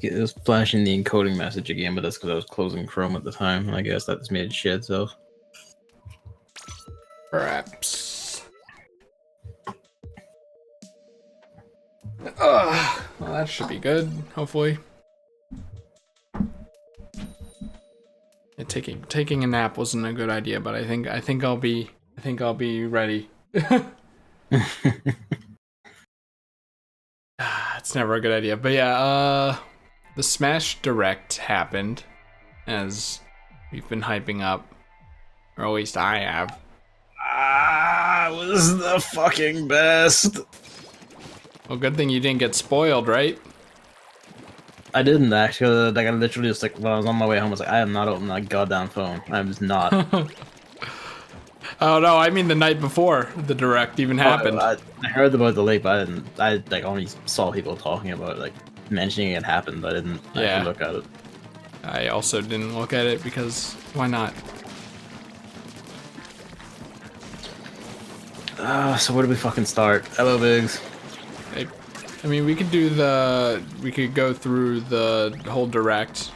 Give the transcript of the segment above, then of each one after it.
It was flashing the encoding message again, but that's because I was closing Chrome at the time. I guess that just made it shit itself. Perhaps. Well, that should be good. Hopefully. Yeah, taking a nap wasn't a good idea, but I think I'll be ready. It's never a good idea, but yeah. The Smash Direct happened, as we've been hyping up, or at least I have. It was the fucking best. Well, good thing you didn't get spoiled, right? I didn't actually. Like, I literally just like when I was on my way home, I was like, I am not opening that goddamn phone. I'm just not. Oh no, I mean the night before the Direct even happened. I heard about the leak, but I didn't. I like only saw people talking about it, like mentioning it happened, but I didn't actually look at it. I also didn't look at it because why not? So where do we fucking start? Hello, Biggs. I mean, we could go through the whole Direct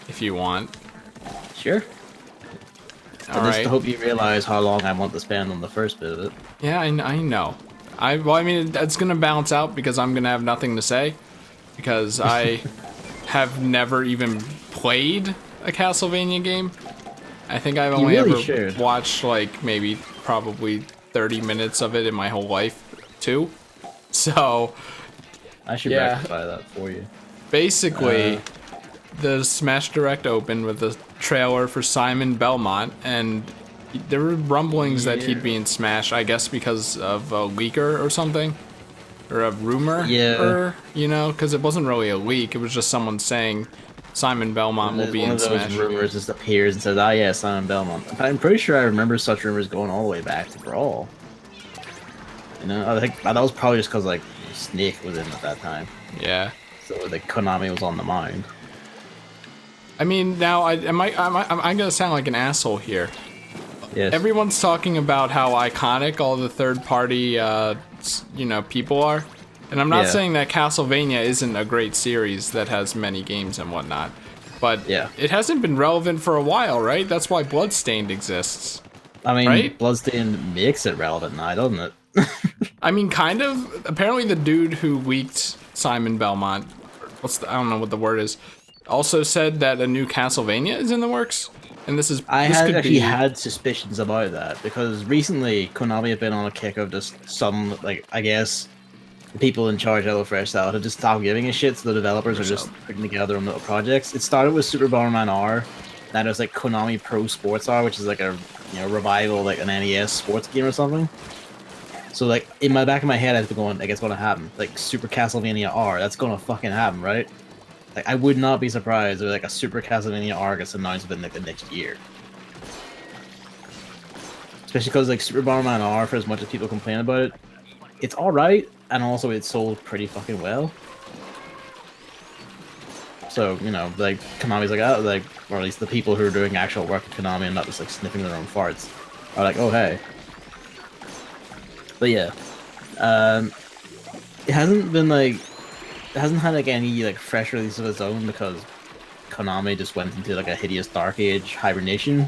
if you want. Sure. All I just right. hope you realize how long I want to spend on the first bit of it. Yeah, I know. Well, I mean, it's gonna balance out because I'm gonna have nothing to say because I have never even played a Castlevania game. I think I've only ever watched like maybe probably 30 minutes of it in my whole life, too. So I should rectify that for you. Basically, the Smash Direct opened with a trailer for Simon Belmont, and there were rumblings that he'd be in Smash, I guess because of a leaker or something. Or a rumor. Yeah. You know, because it wasn't really a leak, it was just someone saying Simon Belmont will be in Smash. One of those rumors just appears and says, "Ah, yeah, Simon Belmont." I'm pretty sure I remember such rumors going all the way back to Brawl. You know, I think that was probably just because like Snake was in at that time. Yeah. So like Konami was on the mind. I mean, now I'm gonna sound like an asshole here. Yes. Everyone's talking about how iconic all the third-party, people are. And I'm not saying that Castlevania isn't a great series that has many games and whatnot. But it hasn't been relevant for a while, right? That's why Bloodstained exists. I mean, right? Bloodstained makes it relevant now, doesn't it? I mean, kind of. Apparently the dude who leaked Simon Belmont, I don't know what the word is, also said that a new Castlevania is in the works. And I had suspicions about that because recently Konami have been on a kick of just some, like, I guess the people in charge of HelloFresh style have just stopped giving a shit, so the developers are just putting together on little projects. It started with Super Bomberman R, then it was like Konami Pro Sports R, which is like a revival, like an NES sports game or something. So like in my back of my head, I've been going, like, it's gonna happen. Like Super Castlevania R, that's gonna fucking happen, right? Like, I would not be surprised if like a Super Castlevania R gets announced within like the next year. Especially because like Super Bomberman R, for as much as people complain about it, it's alright, and also it sold pretty fucking well. So, like, Konami's like, or at least the people who are doing actual work at Konami and not just like sniffing their own farts are like, oh hey. But yeah, it hasn't been like, it hasn't had like any like fresh release of its own because Konami just went into like a hideous Dark Age hibernation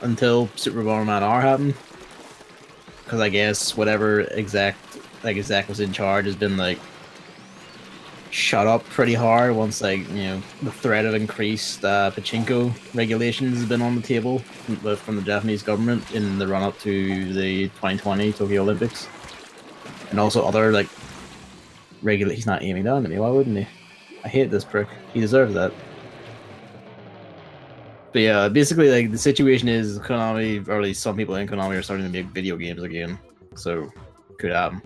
until Super Bomberman R happened. Because I guess whatever exec was in charge has been like shut up pretty hard once like the threat of increased pachinko regulations has been on the table from the Japanese government in the run up to the 2020 Tokyo Olympics, and also other like he's not aiming down at me. Why wouldn't he? I hate this prick. He deserves that. But yeah, basically, like, the situation is Konami, or at least some people in Konami, are starting to make video games again. So, could happen.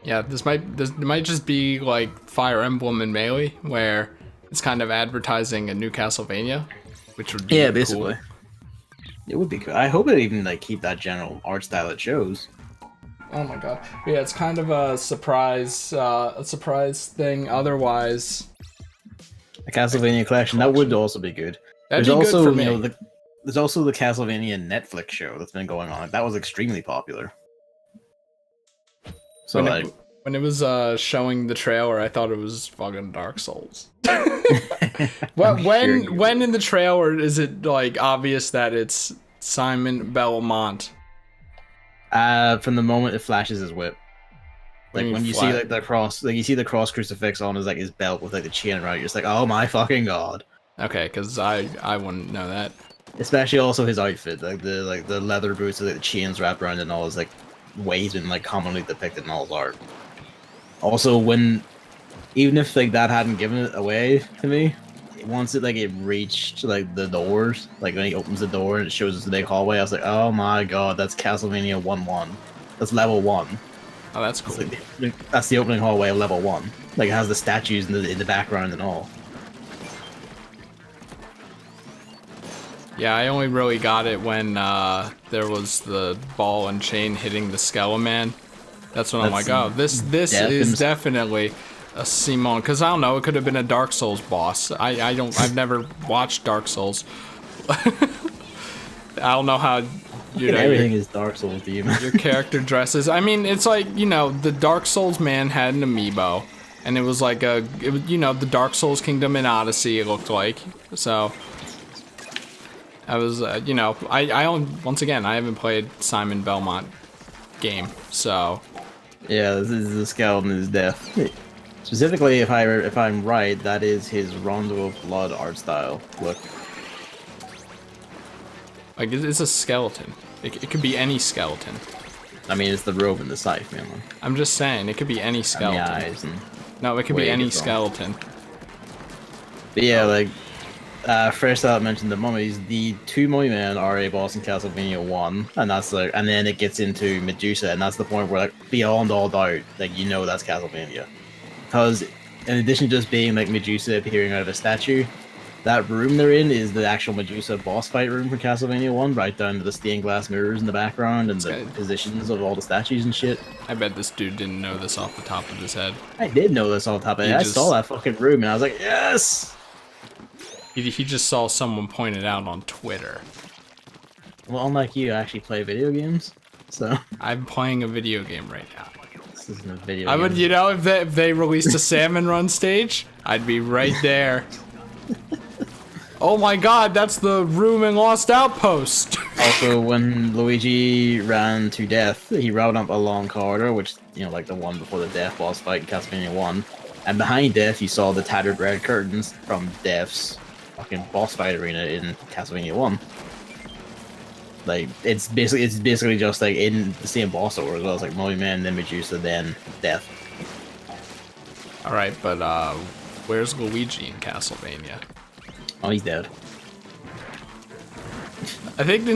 Yeah, this might just be like Fire Emblem and Melee, where it's kind of advertising a new Castlevania, which would be basically. Cool. It would be cool. I hope it even like keep that general art style it shows. Oh my god! But yeah, it's kind of a surprise thing. Otherwise, a Castlevania collection that would also be good. That'd be good for me. There's also the Castlevania Netflix show that's been going on. That was extremely popular. So When it was showing the trailer, I thought it was fucking Dark Souls. When in the trailer is it like obvious that it's Simon Belmont? From the moment it flashes his whip. Like when you see Flat. you see the cross crucifix on his like his belt with like the chain around it, you're just like, oh my fucking god. Okay, because I wouldn't know that. Especially also his outfit, like the leather boots with like, the chains wrapped around it and all his like ways been like commonly depicted in all his art. Also, even if like that hadn't given it away to me, once it reached like the doors, like when he opens the door and it shows us the big hallway, I was like, oh my god, that's Castlevania 1-1. That's level 1. Oh, that's cool. That's the opening hallway of level 1. Like it has the statues in the background and all. Yeah, I only really got it when there was the ball and chain hitting the Skeleman. That's when I'm like, oh, this is definitely a Simon. Because I don't know, it could have been a Dark Souls boss. I've never watched Dark Souls. I don't know how everything is Dark Souls to you, man. Your character dresses. I mean, it's like, the Dark Souls man had an amiibo, and it was like the Dark Souls Kingdom in Odyssey. It looked like so. I was, once again, I haven't played Simon Belmont game, so. Yeah, this is the skeleton is death. Specifically, if I'm right, that is his Rondo of Blood art style. Look. Like, it's a skeleton. It could be any skeleton. I mean, it's the robe and the scythe, man. I'm just saying, it could be any skeleton. And the eyes and no, it could be any skeleton. But yeah, first I mentioned the mummies. The 2 mummy men are a boss in Castlevania 1, and that's and then it gets into Medusa, and that's the point where beyond all doubt, that's Castlevania. Because in addition to just being Medusa appearing out of a statue, that room they're in is the actual Medusa boss fight room for Castlevania 1, right down to the stained glass mirrors in the background and the positions of all the statues and shit. I bet this dude didn't know this off the top of his head. I did know this off the top of his head. I saw that fucking room and I was like, yes! He just saw someone point it out on Twitter. Well, unlike you, I actually play video games, so... I'm playing a video game right now. This isn't a video game. I would, if they released a Salmon Run stage, I'd be right there. Oh my god, that's the room in Lost Outpost! Also, when Luigi ran to death, he ran up a long corridor, which, like the one before the death boss fight in Castlevania 1. And behind Death, you saw the tattered red curtains from Death's fucking boss fight arena in Castlevania 1. It's basically just in the same boss order as well. It's like Mummy Man, then Medusa, then Death. Alright, but where's Luigi in Castlevania? Oh, he's dead. I think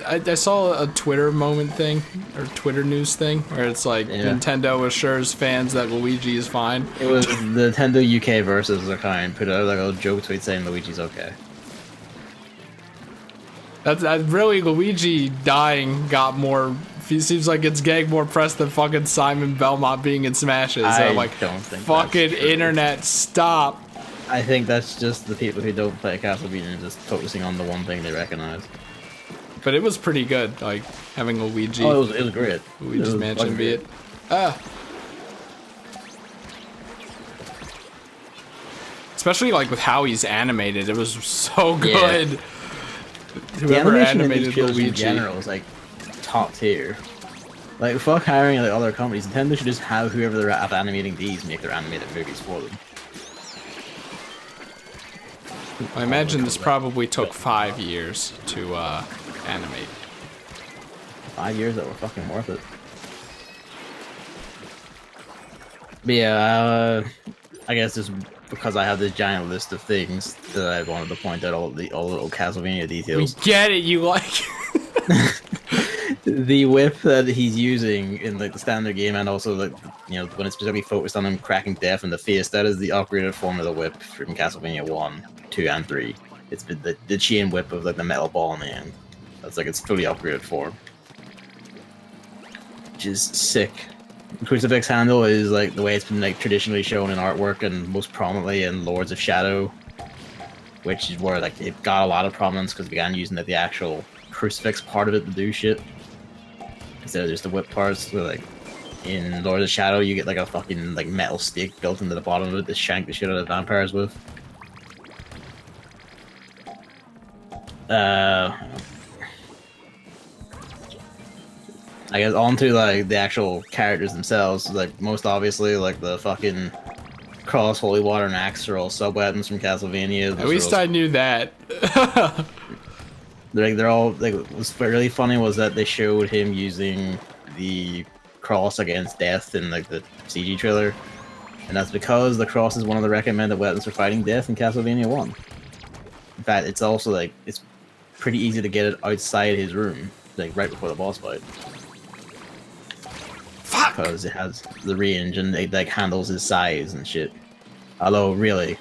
I saw a Twitter moment thing, or Twitter news thing, where it's like Nintendo assures fans that Luigi is fine. It was the Nintendo UK versus the kind put out a joke tweet saying Luigi's okay. That's really Luigi dying got more. He seems like it's getting more press than fucking Simon Belmont being in Smashes. I like, don't think fucking internet, stop. I think that's just the people who don't play Castlevania just focusing on the one thing they recognize. But it was pretty good, having Luigi. Oh, it was great. Luigi's Mansion be it. Especially with how he's animated, it was so good. Yeah. Whoever animated Luigi in general is top tier. Fuck hiring other companies. Nintendo should just have whoever they're at animating these make their animated movies for them. I imagine this probably took 5 years to animate. 5 years that were fucking worth it. But yeah, I guess just because I have this giant list of things that I wanted to point out all little Castlevania details. We get it, you like. The whip that he's using in the standard game, and also when it's specifically focused on him cracking Death in the face, that is the upgraded form of the whip from Castlevania 1, 2, and 3. It's the chain whip of the metal ball in the end. That's its fully upgraded form, which is sick. The crucifix handle is the way it's been traditionally shown in artwork and most prominently in Lords of Shadow, which is where it got a lot of prominence because it began using the actual crucifix part of it to do shit instead of just the whip parts. So in Lord of the Shadow, you get like a fucking like metal stick built into the bottom of it to shank the shit out of vampires with. I guess onto like the actual characters themselves. Like most obviously, like the fucking cross, holy water, and axe are all sub weapons from Castlevania. At least I knew that. They're all like. What's really funny was that they showed him using the cross against death in like the CG trailer, and that's because the cross is one of the recommended weapons for fighting death in Castlevania 1. In fact, it's also like it's pretty easy to get it outside his room, like right before the boss fight. Fuck! Because it has the range and it like handles his size and shit. Although really,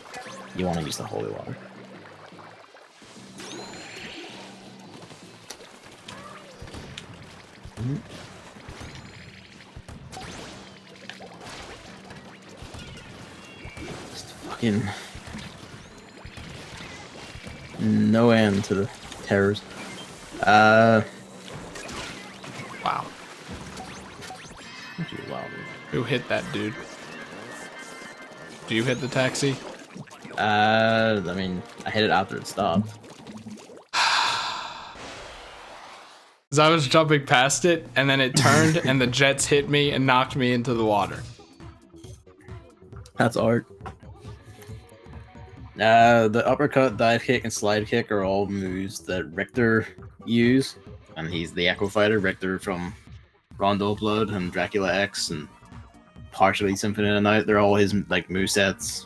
you want to use the holy water. Just fucking no end to the terrors. Wow. Wow, Who hit that dude? Do you hit the taxi? I mean, I hit it after it stopped. Because I was jumping past it, and then it turned, and the jets hit me and knocked me into the water. That's art. The uppercut, dive kick, and slide kick are all moves that Richter use, and he's the Echo Fighter. Richter from Rondo Blood and Dracula X, and partially Symphony of the Night. They're all his like movesets.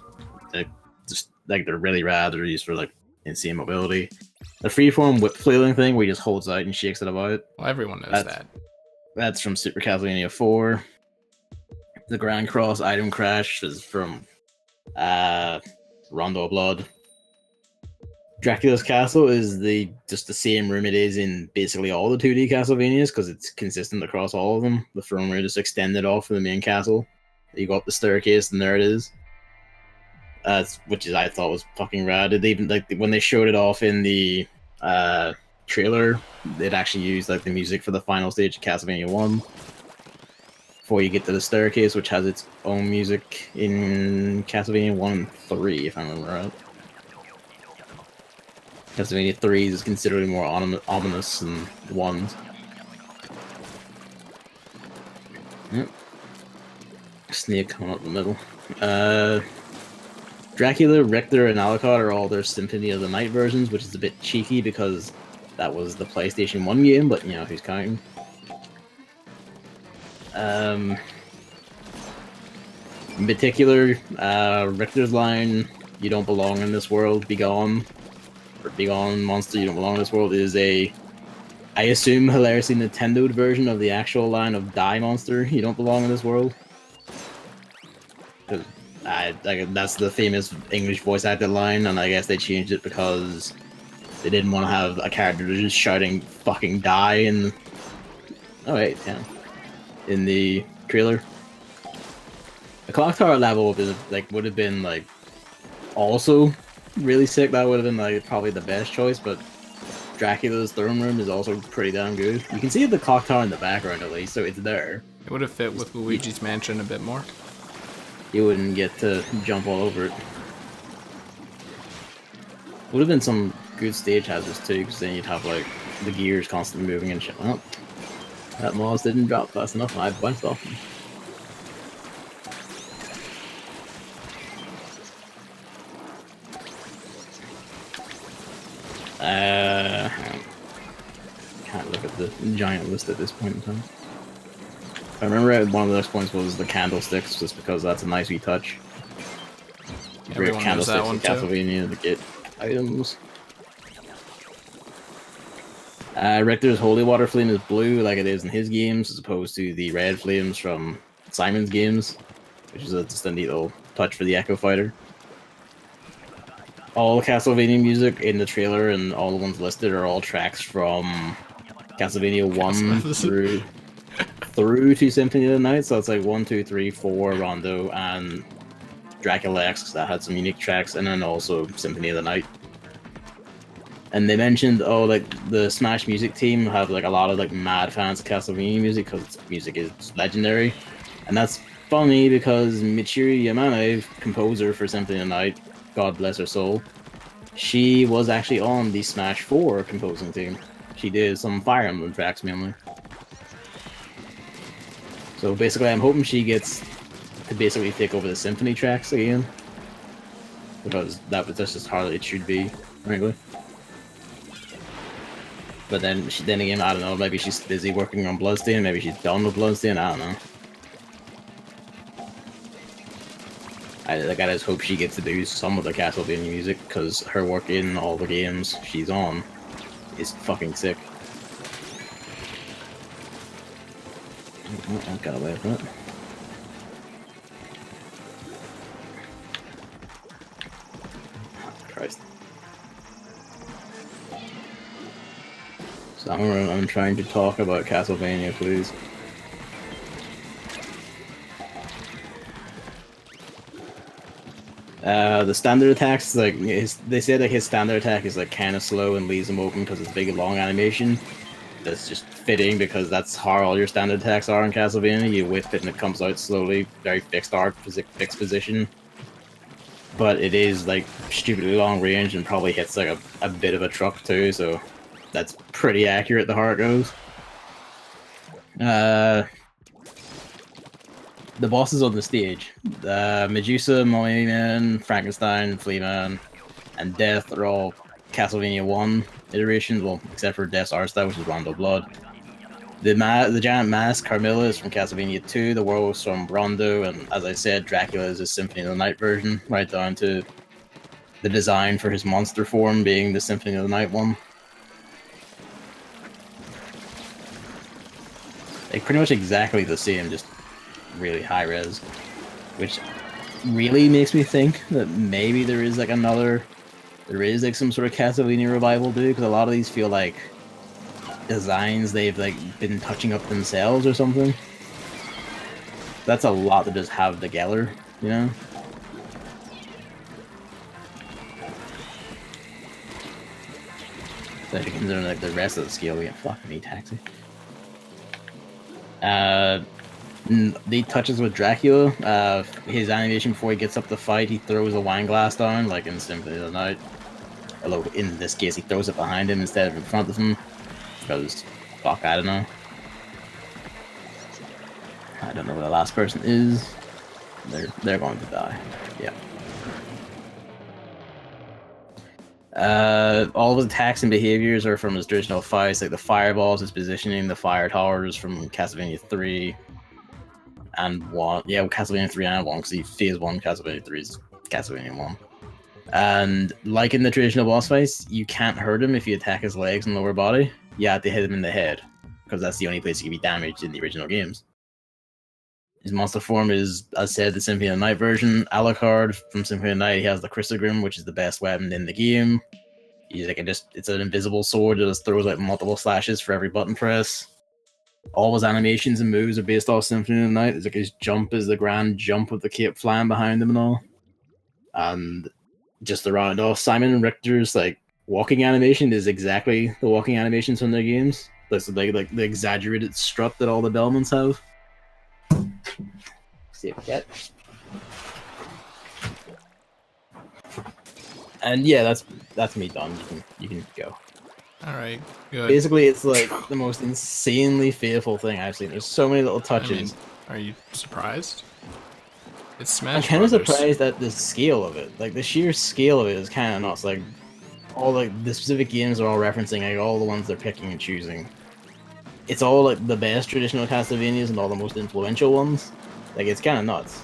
Like just like they're really rad. They're used for like insane mobility. The freeform whip flailing thing where he just holds out and shakes it about. Well, everyone knows that. That's from Super Castlevania 4. The Grand Cross item crash is from Rondo Blood. Dracula's Castle is just the same room it is in basically all the 2D Castlevanias because it's consistent across all of them. The throne room just extended off from the main castle. You go up the staircase and there it is. Which is I thought was fucking rad. They even like when they showed it off in the trailer, it actually used like the music for the final stage of Castlevania 1. Before you get to the staircase, which has its own music in Castlevania 1 and 3, if I remember right. Castlevania 3 is considerably more ominous than 1. Yep. Snake coming up the middle. Dracula, Richter, and Alucard are all their Symphony of the Night versions, which is a bit cheeky because that was the PlayStation 1 game, but you know, who's counting? In particular, Richter's line, "You don't belong in this world, be gone," or "Be gone, monster, you don't belong in this world," is I assume, hilariously Nintendo'd version of the actual line of "Die, monster, you don't belong in this world." That's the famous English voice acted line, and I guess they changed it because they didn't want to have a character just shouting "fucking die" in. Oh wait, yeah. In the trailer. The clock tower level would have been like also really sick. That would have been like probably the best choice, but Dracula's throne room is also pretty damn good. You can see the clock tower in the background at least, so it's there. It would have fit with Luigi's Mansion a bit more. You wouldn't get to jump all over it. Would have been some good stage hazards too, because then you'd have like the gears constantly moving and shit. Well, that moss didn't drop fast enough, and I bounced off them. Can't look at the giant list at this point in time. I remember one of the next points was the candlesticks, just because that's a nice wee touch. Great candlesticks in Castlevania to get items. Richter's Holy Water Flame is blue, like it is in his games, as opposed to the red flames from Simon's games, which is just a neat little touch for the Echo Fighter. All Castlevania music in the trailer and all the ones listed are all tracks from Castlevania 1 through to Symphony of the Night, so it's like 1, 2, 3, 4, Rondo, and Dracula X, that had some unique tracks, and then also Symphony of the Night. And they mentioned, like the Smash Music team have like a lot of like mad fans of Castlevania music because its music is legendary. And that's funny because Michiru Yamane, composer for Symphony of the Night, God bless her soul, she was actually on the Smash 4 composing team. She did some Fire Emblem tracks mainly. So basically, I'm hoping she gets to basically take over the Symphony tracks again. Because that's just how it should be, frankly. But then again, I don't know, maybe she's busy working on Bloodstained, maybe she's done with Bloodstained, I don't know. I just hope she gets to do some of the Castlevania music, because her work in all the games she's on is fucking sick. Oh, I got away from it. Christ. So I'm trying to talk about Castlevania, please. The standard attacks, like, they say that his standard attack is like kind of slow and leaves him open because it's big and long animation. That's just fitting because that's how all your standard attacks are in Castlevania. You whip it and it comes out slowly, very fixed position. But it is like stupidly long range and probably hits like a bit of a truck too, so that's pretty accurate the how it goes. The bosses on the stage. Medusa, Mummy Man, Frankenstein, Flea Man, and Death are all Castlevania 1 iterations, well, except for Death's art style, which is Rondo Blood. The giant mask, Carmilla, is from Castlevania 2, the werewolf's from Rondo, and as I said, Dracula is a Symphony of the Night version, right down to the design for his monster form being the Symphony of the Night one. Like, pretty much exactly the same, just really high res, which really makes me think that maybe there is like some sort of Castlevania revival dude, because a lot of these feel like designs they've like been touching up themselves or something. That's a lot to just have together, you know? Especially considering like the rest of the scale, we get fucking me taxi. The touches with Dracula, his animation before he gets up to fight, he throws a wine glass down, like in Symphony of the Night. Although in this case, he throws it behind him instead of in front of him. Because, fuck, I don't know. I don't know who the last person is. They're going to die. Yeah. All of his attacks and behaviors are from his traditional fights, like the fireballs, his positioning, the fire towers from Castlevania 3 and 1. Yeah, Castlevania 3 and 1, because he phase 1, Castlevania 3 is Castlevania 1. And like in the traditional boss fights, you can't hurt him if you attack his legs and lower body. You have to hit him in the head, because that's the only place he can be damaged in the original games. His monster form is, as I said, the Symphony of the Night version. Alucard from Symphony of the Night, he has the Chrysogrim, which is the best weapon in the game. It's an invisible sword that just throws out multiple slashes for every button press. All his animations and moves are based off Symphony of the Night. It's like his jump is the grand jump with the cape flying behind him and all. And just to round off, Simon and Richter's like walking animation is exactly the walking animations from their games. That's like the exaggerated strut that all the Bellmans have. See if I get. And yeah, that's me done. You can go. All right, good. Basically, it's like the most insanely faithful thing I've seen. There's so many little touches. I mean, are you surprised? It's Smash I'm kind of Brothers. surprised at the scale of it. Like the sheer scale of it is kind of nuts. Like all like the specific games are all referencing like all the ones they're picking and choosing. It's all like the best traditional Castlevanias and all the most influential ones. Like it's kind of nuts.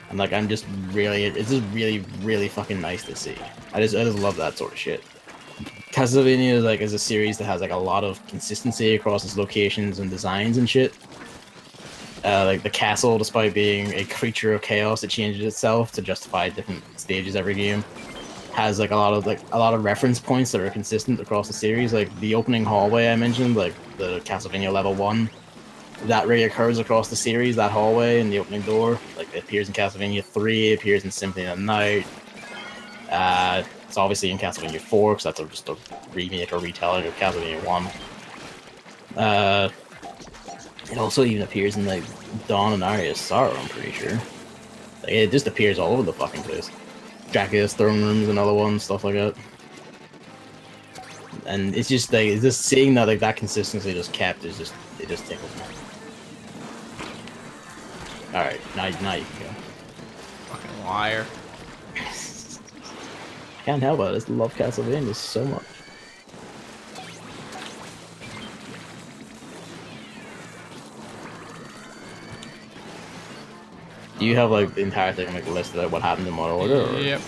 And like it's just really fucking nice to see. I just love that sort of shit. Castlevania is a series that has like a lot of consistency across its locations and designs and shit. Like the castle, despite being a creature of chaos, it changes itself to justify different stages every game. Has like a lot of reference points that are consistent across the series. Like the opening hallway I mentioned, like the Castlevania level 1, that reoccurs across the series. That hallway and the opening door, like it appears in Castlevania 3, it appears in Symphony of the Night. It's obviously in Castlevania 4 because that's just a remake or retelling of Castlevania 1. It also even appears in like Dawn and Arya's Sorrow, I'm pretty sure. Like, it just appears all over the fucking place. Dracula's throne room's another one, stuff like that. And it's just like, it's just seeing that like that consistency just kept is just, it just tickles me. All right, now you can go. Fucking liar. Can't help it. I just love Castlevania so much. Do you have like the entire thing like listed out what happened in what order? Or? Yep.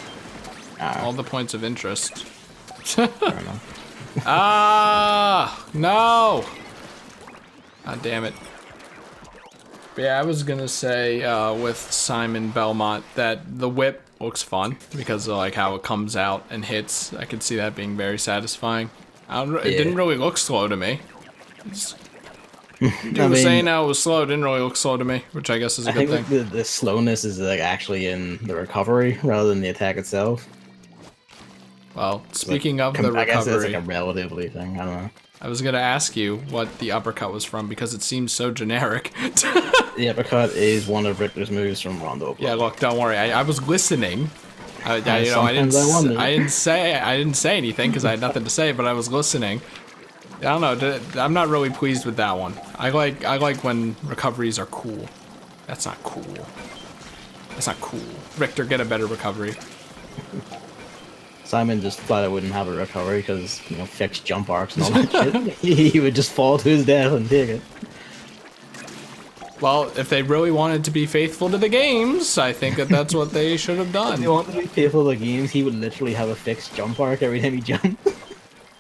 All the points of interest. Fair enough. Ah, no. God damn it. But yeah, I was gonna say with Simon Belmont that the whip looks fun because of like how it comes out and hits. I could see that being very satisfying. It didn't really look slow to me. Dude was saying how it was slow. It didn't really look slow to me, which I guess is a good thing. I think the slowness is like actually in the recovery rather than the attack itself. Well, speaking of the recovery, I guess it's like a relatively thing. I don't know. I was gonna ask you what the uppercut was from because it seems so generic. The uppercut is one of Richter's moves from Rondo. Yeah, look, don't worry. I was listening. I didn't say anything because I had nothing to say, but I was listening. I don't know. I'm not really pleased with that one. I like when recoveries are cool. That's not cool. That's not cool. Richter, get a better recovery. Simon just flat out wouldn't have a recovery because, you know, fixed jump arcs and all that shit. He would just fall to his death and take it. Well, if they really wanted to be faithful to the games, I think that's what they should have done. If they wanted to be faithful to the games, he would literally have a fixed jump arc every time he jumped.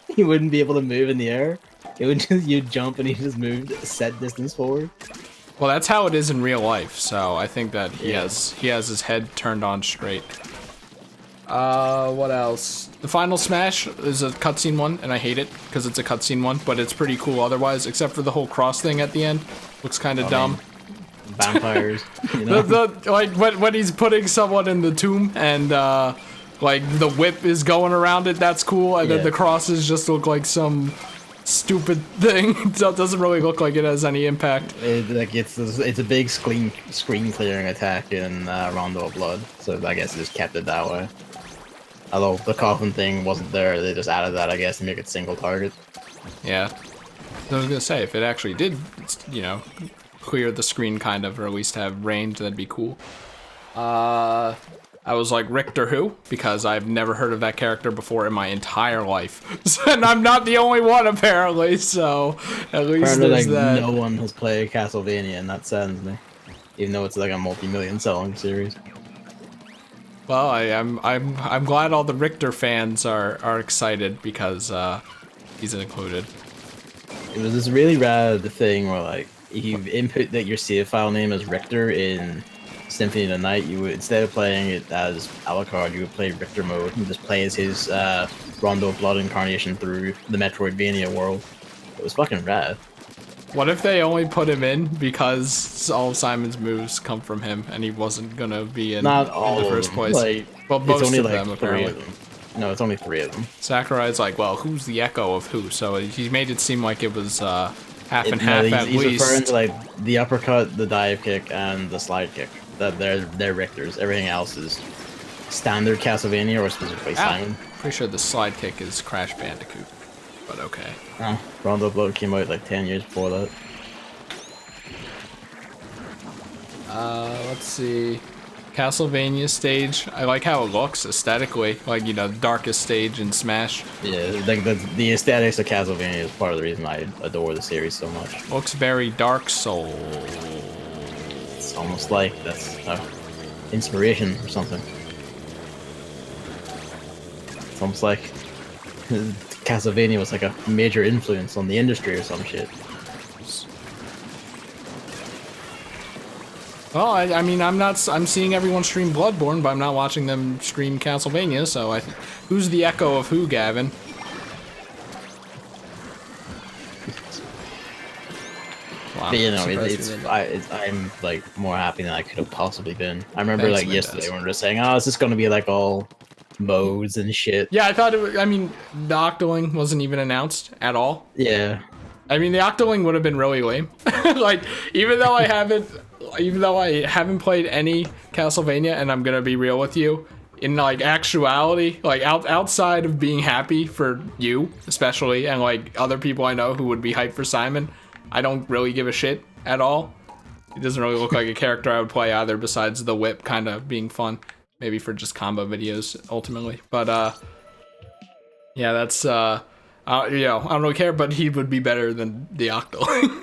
He wouldn't be able to move in the air. It would just, you'd jump and he just moved a set distance forward. Well, that's how it is in real life, so I think that he has his head turned on straight. What else? The final smash is a cutscene one, and I hate it because it's a cutscene one, but it's pretty cool otherwise, except for the whole cross thing at the end. Looks kind of dumb. Vampires, you know? Like when he's putting someone in the tomb and like the whip is going around it, that's cool, and then the crosses just look like some stupid thing. So it doesn't really look like it has any impact. It's a big screen clearing attack in Rondo of Blood, so I guess it just kept it that way. Although the coffin thing wasn't there, they just added that, I guess, to make it single target. Yeah. I was gonna say, if it actually did, you know, clear the screen kind of, or at least have range, that'd be cool. I was like, Richter who? Because I've never heard of that character before in my entire life. And I'm not the only one, apparently, so at least apparently, there's like, that. no one has played Castlevania, and that saddens me. Even though it's like a multi-million selling series. Well, I'm glad all the Richter fans are excited because he's included. It was this really rad thing where, like, if you input that your save file name is Richter in Symphony of the Night, you would, instead of playing it as Alucard, you would play Richter mode and just play as his Rondo of Blood incarnation through the Metroidvania world. It was fucking rad. What if they only put him in because all of Simon's moves come from him and he wasn't gonna be in, Not all in the of first them. place? Like, well, most it's only of like them, 3 apparently. of them. No, it's only 3 of them. Sakurai's like, well, who's the echo of who? So he made it seem like it was half and No, half at he's least. referring to like the uppercut, the dive kick, and the slide kick. That they're Richters. Everything else is standard Castlevania or specifically Simon. Pretty sure the slide kick is Crash Bandicoot, but okay. Oh, Rondo of Blood came out like 10 years before that. Let's see. Castlevania stage. I like how it looks aesthetically, like, you know, the darkest stage in Smash. Yeah, like the aesthetics of Castlevania is part of the reason I adore the series so much. Looks very Dark Souls. It's almost like that's inspiration or something. It's almost like Castlevania was like a major influence on the industry or some shit. Well, I mean, I'm seeing everyone stream Bloodborne, but I'm not watching them stream Castlevania, so who's the echo of who, Gavin? Wow, But you know, I'm like more happy than I could have possibly been. I remember like yesterday when we were just saying, oh, it's just gonna be like all modes and shit. Yeah, I thought it was, I mean, the Octoling wasn't even announced at all. Yeah. I mean, the Octoling would have been really lame. Like, even though I haven't played any Castlevania, and I'm gonna be real with you, in like actuality, like outside of being happy for you, especially, and like other people I know who would be hyped for Simon, I don't really give a shit at all. He doesn't really look like a character I would play either, besides the whip kind of being fun, maybe for just combo videos ultimately. But yeah, that's you know, I don't really care, but he would be better than the Octoling.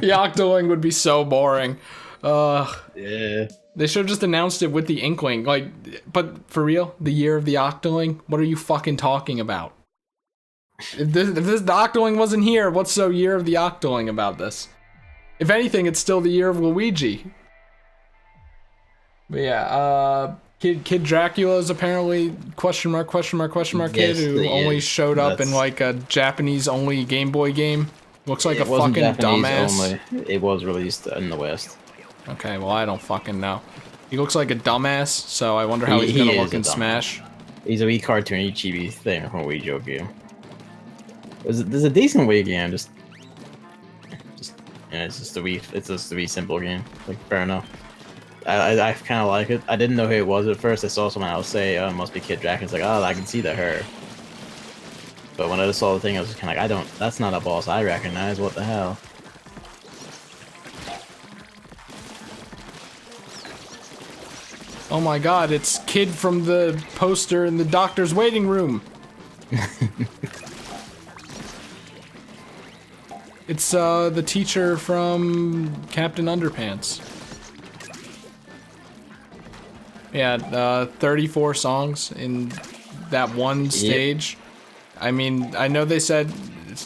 The Octoling would be so boring. Yeah. They should have just announced it with the Inkling. Like, but for real, the year of the Octoling? What are you fucking talking about? If the Octoling wasn't here, what's so year of the Octoling about this? If anything, it's still the year of Luigi. But yeah, Kid Dracula is apparently question mark kid who only showed up in like a Japanese only Game Boy game. Looks like a fucking dumbass. Only. It was released in the West. Okay, well I don't fucking know. He looks like a dumbass, so I wonder how he's gonna look in Smash. He's a wee cartoony chibi thing from a Wii Joe game. There's a decent Wii game, just yeah, it's just a wee simple game. Like fair enough. I kind of like it. I didn't know who it was at first. I saw someone else say, "Oh, it must be Kid Dracula." It's like, oh, I can see that her. But when I just saw the thing, I was just kind of like, that's not a boss I recognize. What the hell? Oh my god, it's Kid from the poster in the doctor's waiting room. It's the teacher from Captain Underpants. Yeah, 34 songs in that one stage. Yep. I mean, I know they said,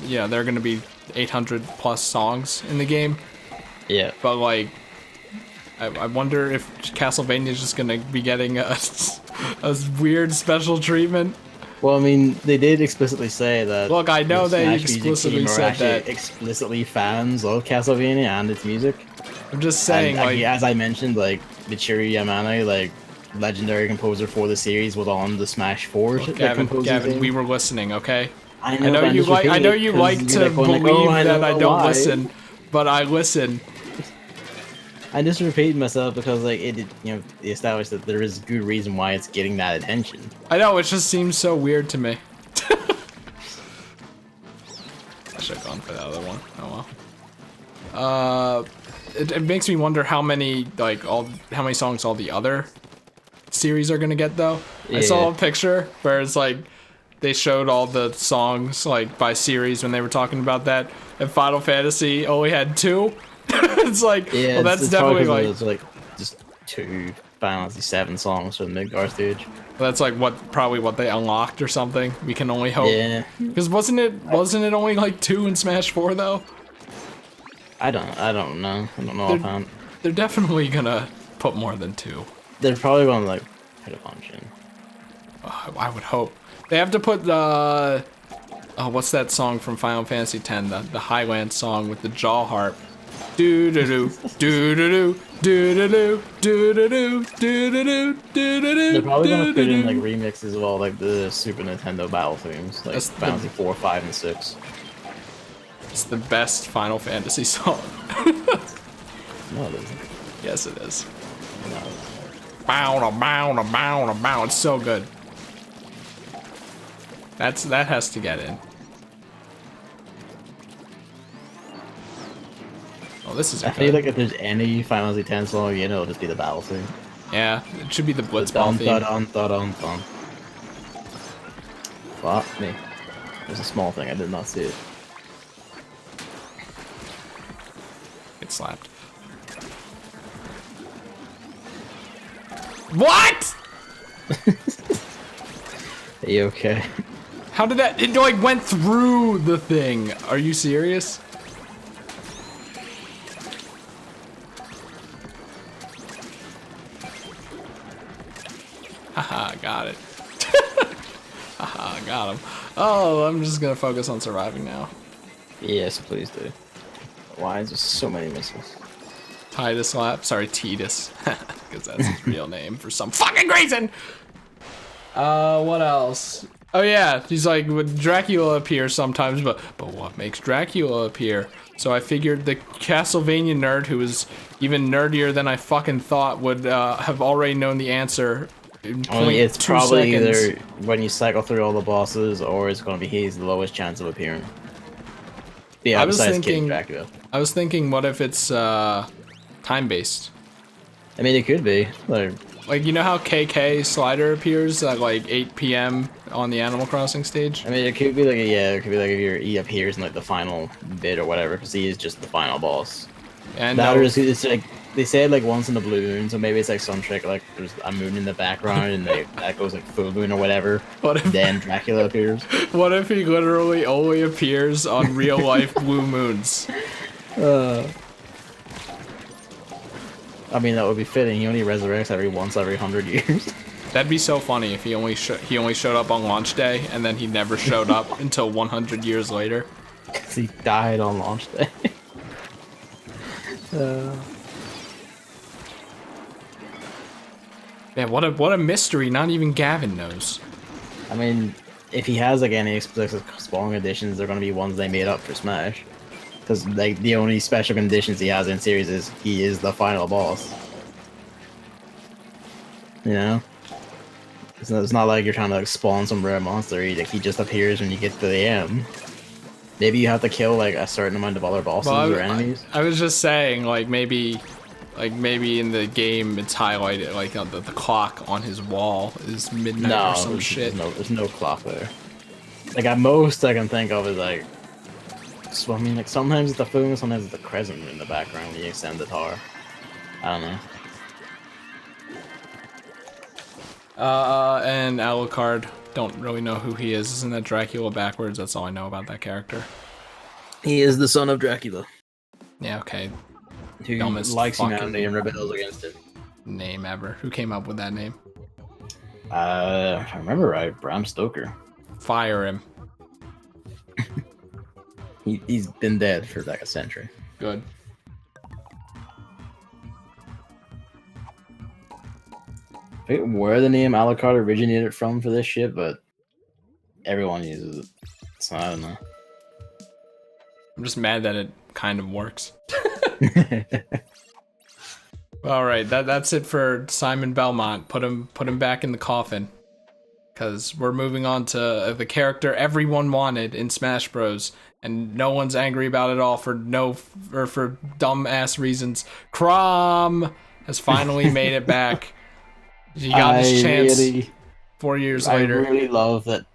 yeah, there are going to be 800 plus songs in the game. Yeah. But like, I wonder if Castlevania is just going to be getting a weird special treatment. Well, I mean, they did explicitly say that. Look, I know they explicitly said that. Explicitly fans of Castlevania and its music. I'm just saying, and, like, as I mentioned, like Michiru Yamane, like legendary composer for the series, was on the Smash 4. Look, Gavin, we were listening, okay? I know you like. I know you like to believe that I don't listen, but I listen. I just repeat myself because, like, it established that there is good reason why it's getting that attention. I know, it just seems so weird to me. I should have gone for that other one. Oh well. It makes me wonder how many songs all the other series are gonna get though. Yeah. I saw a picture where it's like they showed all the songs like by series when they were talking about that, and Final Fantasy only had 2. It's like, yeah, well, that's definitely like it's like just 2 Final Fantasy 7 songs for the Midgar stage. Well, that's like probably what they unlocked or something. We can only hope. Yeah. Because wasn't it only like 2 in Smash 4 though? I don't know. I don't know offhand. They're definitely gonna put more than 2. They're probably gonna like put a bunch in. I would hope. They have to put what's that song from Final Fantasy X? The Highland song with the jaw harp. Do do do do do do do do do do do do do do. They're probably gonna put in like remixes as well, like the Super Nintendo battle themes, like Final Fantasy 4, 5, and 6. It's the best Final Fantasy song. No, it isn't. Yes, it is. No. Bow. It's so good. That has to get in. Oh, this is. I feel like if there's any Final Fantasy X song, it'll just be the battle theme. Yeah, it should be the Blitzball theme. Fuck me. There's a small thing, I did not see it. Get slapped. What? Are you okay? How did that? It like went through the thing. Are you serious? Haha, got it. Haha, got him. Oh, I'm just gonna focus on surviving now. Yes, please do. Why is there so many missiles? Titus Lap. Sorry, Titus. Because that's his real name for some fucking reason! What else? Oh yeah, he's like, "Would Dracula appear sometimes, but what makes Dracula appear?" So I figured the Castlevania nerd, who is even nerdier than I fucking thought, would have already known the answer in It's 0.2 probably seconds. either when you cycle through all the bosses, or it's going to be he's the lowest chance of appearing. Yeah, I was besides King thinking, Dracula. what if it's time based? I mean, it could be. Like, you know how KK Slider appears at like 8 p.m. on the Animal Crossing stage? I mean, it could be like it could be like if he appears in like the final bit or whatever, because he is just the final boss. And That no, or it's like they said like once in the blue moon, so maybe it's like some trick like there's a moon in the background and that goes like full moon or whatever. what if Then Dracula appears. what if he literally only appears on real life blue moons? I mean, that would be fitting. He only resurrects every 100 years. That'd be so funny if he only showed up on launch day and then he never showed up until 100 years later. Because he died on launch day. Yeah, what a mystery. Not even Gavin knows. I mean, if he has like any explicit spawn conditions, they're going to be ones they made up for Smash. Because like the only special conditions he has in series is he is the final boss. You know, it's not like you're trying to like, spawn some rare monster. He just appears when you get to the end. Maybe you have to kill like a certain amount of other bosses or enemies. I was just saying, like maybe in the game it's highlighted, like the clock on his wall is midnight or some shit. There's no clock there. Like at most I can think of is like. So I mean, like sometimes it's the moon, sometimes it's the crescent in the background when you extend the tower. I don't know. And Alucard, don't really know who he is. Isn't that Dracula backwards? That's all I know about that character. He is the son of Dracula. Yeah, okay. Who Dumbest likes fucking humanity and rebels against it. name ever. Who came up with that name? If I remember right, Bram Stoker. Fire him. He's been dead for like a century. Good. I forget where the name Alucard originated from for this shit, but everyone uses it. So I don't know. I'm just mad that it kind of works. All right, that's it for Simon Belmont. Put him back in the coffin, because we're moving on to the character everyone wanted in Smash Bros. And no one's angry about it all for dumb ass reasons. Crom has finally made it back. He got his chance 4 years later. I really love that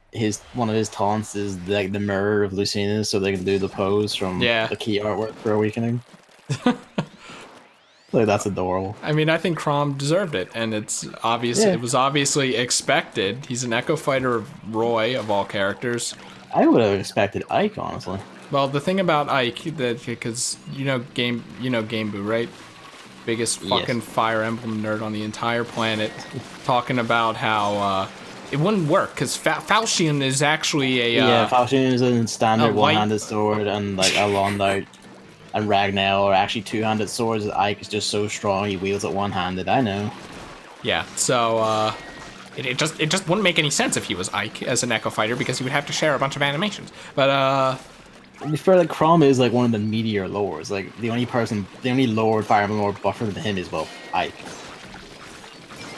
one of his taunts is like the mirror of Lucina's, so they can do the pose from the key artwork for Awakening. Like that's adorable. I mean, I think Crom deserved it, and it's obvious. Yeah. It was obviously expected. He's an Echo Fighter of Roy of all characters. I would have expected Ike, honestly. Well, the thing about Ike, because you know Game Boo, right? Biggest fucking Fire Emblem nerd on the entire planet, talking about how it wouldn't work because Falchion is actually a Falchion is a standard one-handed sword, and like Alondite and Ragnar are actually two-handed swords. Ike is just so strong he wields it one-handed. I know. Yeah, so it just wouldn't make any sense if he was Ike as an Echo Fighter, because he would have to share a bunch of animations. But to be fair, like Crom is like one of the meteor lords. Like the only lord, Fire Emblem lord buffer than him is Ike.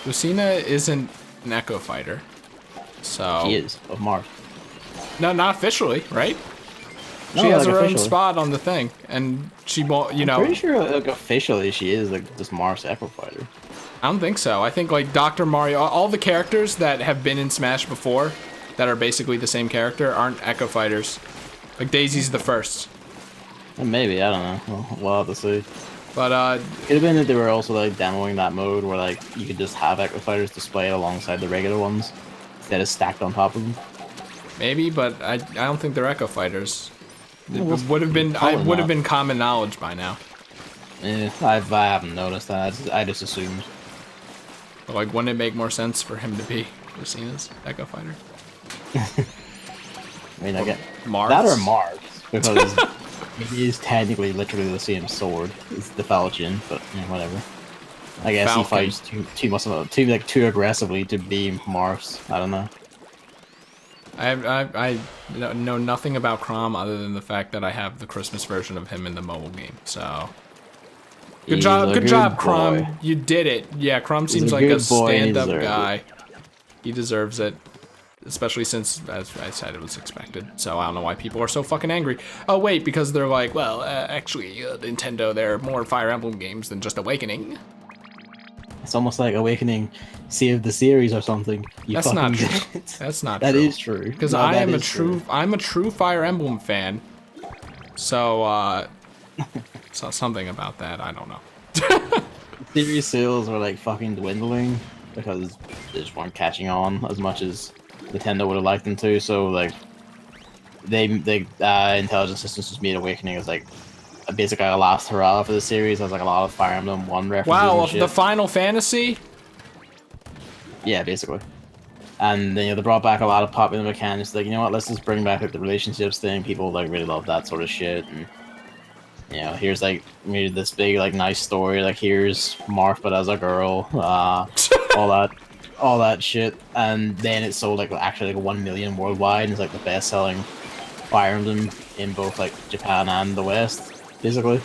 Lucina isn't an Echo Fighter, so she is of Mars. No, not officially, right? No, she has like her own spot on the thing, and she won't. I'm pretty sure, like officially, she is like this Mars Echo Fighter. I don't think so. I think like Dr. Mario, all the characters that have been in Smash before, that are basically the same character, aren't Echo Fighters. Like Daisy's the first. Well, maybe, I don't know. We'll have to see. But it could have been that they were also like demoing that mode where like you could just have Echo Fighters displayed alongside the regular ones instead of stacked on top of them. Maybe, but I don't think they're Echo Fighters. It would have been common knowledge by now. Yeah, I haven't noticed that. I just assumed. But like, wouldn't it make more sense for him to be Lucina's Echo Fighter? I mean, I get Mars? That or Mars, because it is technically literally the same sword. It's the Falchion, but whatever. I guess Falcon. He fights too aggressively to be Mars. I don't know. I know nothing about Crom other than the fact that I have the Christmas version of him in the mobile game. So good job, Crom. You did it. Yeah, Crom seems like a stand-up guy. He deserves it. Especially since, as I said, it was expected. So I don't know why people are so fucking angry. Oh wait, because they're like, well, actually, Nintendo, there are more Fire Emblem games than just Awakening. It's almost like Awakening saved the series or something. That's not true. That's not true. That is true. Because I'm a true Fire Emblem fan. So so something about that, I don't know. Series sales were like fucking dwindling because they just weren't catching on as much as Nintendo would have liked them to. So like they Intelligent Systems just made Awakening as like basically a last hurrah for the series. There's like a lot of Fire Emblem 1 references. Wow, and shit. The Final Fantasy? Yeah, basically. And then, they brought back a lot of popular mechanics. Like, you know what? Let's just bring back like the relationships thing. People like really love that sort of shit. And here's like maybe this big like nice story. Like here's Marth but as a girl. All that shit. And then it sold like actually like 1 million worldwide. And it's like the best selling Fire Emblem in both like Japan and the West, basically.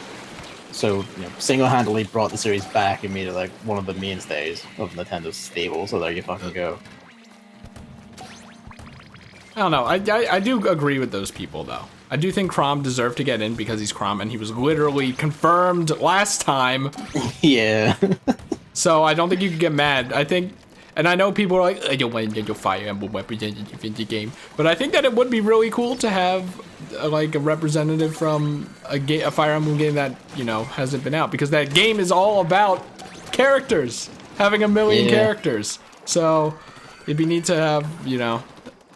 So single-handedly brought the series back and made it like one of the mainstays of Nintendo's stable. So there you fucking go. I don't know. I do agree with those people though. I do think Crom deserved to get in because he's Crom and he was literally confirmed last time. Yeah. So I don't think you can get mad. I think, and I know people are like, I don't want to get your Fire Emblem representative in the game, but I think that it would be really cool to have like a representative from a Fire Emblem game that hasn't been out, because that game is all about characters, having 1 million characters. So it'd be neat to have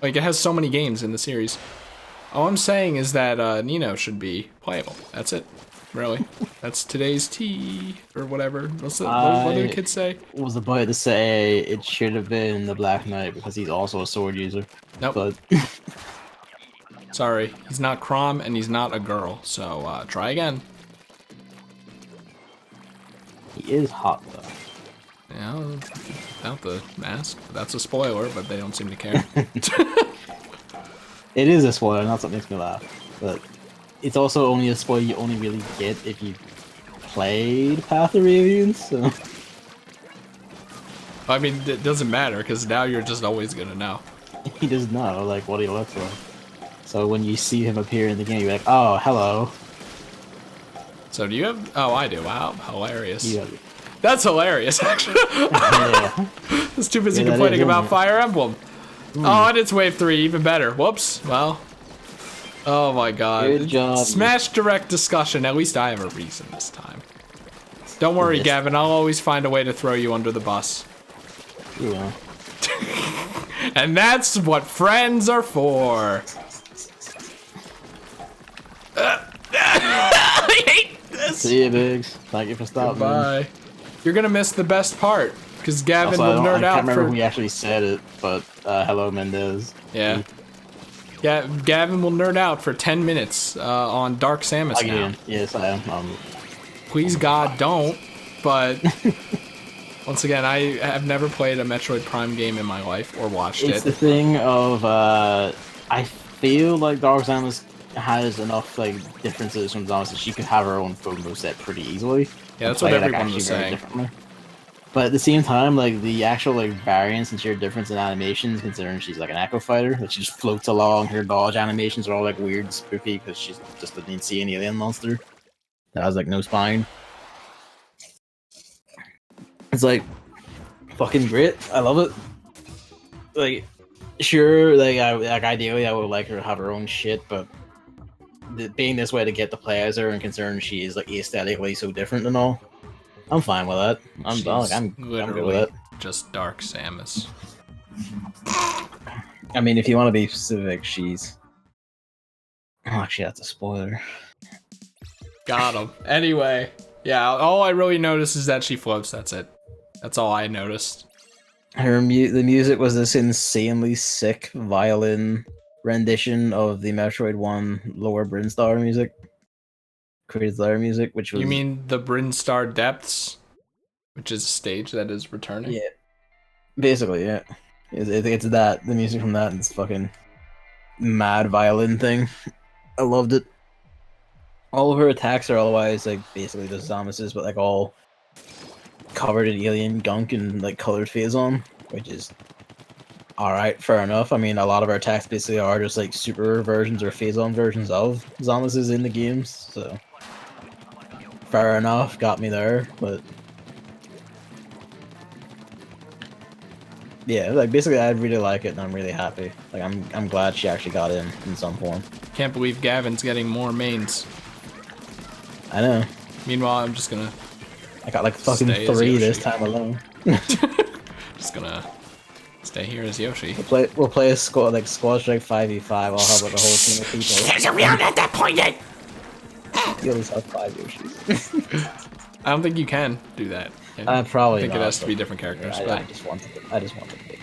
like it has so many games in the series. All I'm saying is that Nino should be playable. That's it. Really. That's today's tea, or whatever. What do the kids say? I was about to say it should have been the Black Knight because he's also a sword user. Nope. But sorry, he's not Crom and he's not a girl, so try again. He is hot though. Yeah, without the mask. That's a spoiler, but they don't seem to care. It is a spoiler, and that's what makes me laugh. But it's also only a spoiler you only really get if you played Path of Radiance. So. I mean, it doesn't matter because now you're just always gonna know. He does know like what he looks like. So when you see him appear in the game, you're like, oh, hello. So do you have? Oh, I do. Wow, hilarious. Yeah. That's hilarious, actually. Yeah. I was too busy complaining about Fire Emblem. Oh, and it's Wave 3, even better. Whoops. Well. Oh my god. Good job. Smash Direct discussion. At least I have a reason this time. Don't worry, Gavin. I'll always find a way to throw you under the bus. You will. And that's what friends are for. I hate this. See you, Biggs. Thank you for stopping. Bye. You're gonna miss the best part, because Gavin will nerd out for... I can't remember who actually said it, but hello, Mendez. Yeah. Yeah, Gavin will nerd out for 10 minutes on Dark Samus now. Yes, I am. Please God, don't. But once again, I have never played a Metroid Prime game in my life or watched it. It's the thing of I feel like Dark Samus has enough like differences from Samus that she could have her own full moveset pretty easily. Yeah, that's what everyone was saying. But at the same time, like the actual like variance and sheer difference in animations, considering she's like an Echo Fighter, that she just floats along. Her dodge animations are all like weird, spooky, because she's just an insane alien monster that has like no spine. It's like fucking great. I love it. Like, sure, like ideally I would like her to have her own shit, but being this way to get the play as her and considering she is like aesthetically so different and all, I'm fine with that. I'm good with it. Just Dark Samus. I mean, if you want to be specific, she's... Oh, actually, that's a spoiler. Got him. Anyway, yeah, all I really noticed is that she floats, that's it. That's all I noticed. The music was this insanely sick violin rendition of the Metroid 1 Lower Brinstar music. Created their music, which was... You mean the Brinstar Depths? Which is a stage that is returning? Yeah. Basically, yeah. It's that. The music from that is fucking mad violin thing. I loved it. All of her attacks are otherwise like basically just Samus's, but like all covered in alien gunk and like colored phazon, which is alright, fair enough. I mean, a lot of our attacks basically are just like super versions or phazon versions of Samus's in the games, so fair enough, got me there, but yeah, like basically I really like it and I'm really happy. Like I'm glad she actually got in some form. Can't believe Gavin's getting more mains. I know. Meanwhile, I'm just gonna I got like fucking stay as 3 this Yoshi. time alone. Just gonna stay here as Yoshi. We'll play a squad like squad strike 5v5. I'll have like a whole team of people. We aren't at that point yet. You always have 5 Yoshis. I don't think you can do that. Probably I think not, it has to be but different characters. I but, just wanted to. I just wanted to.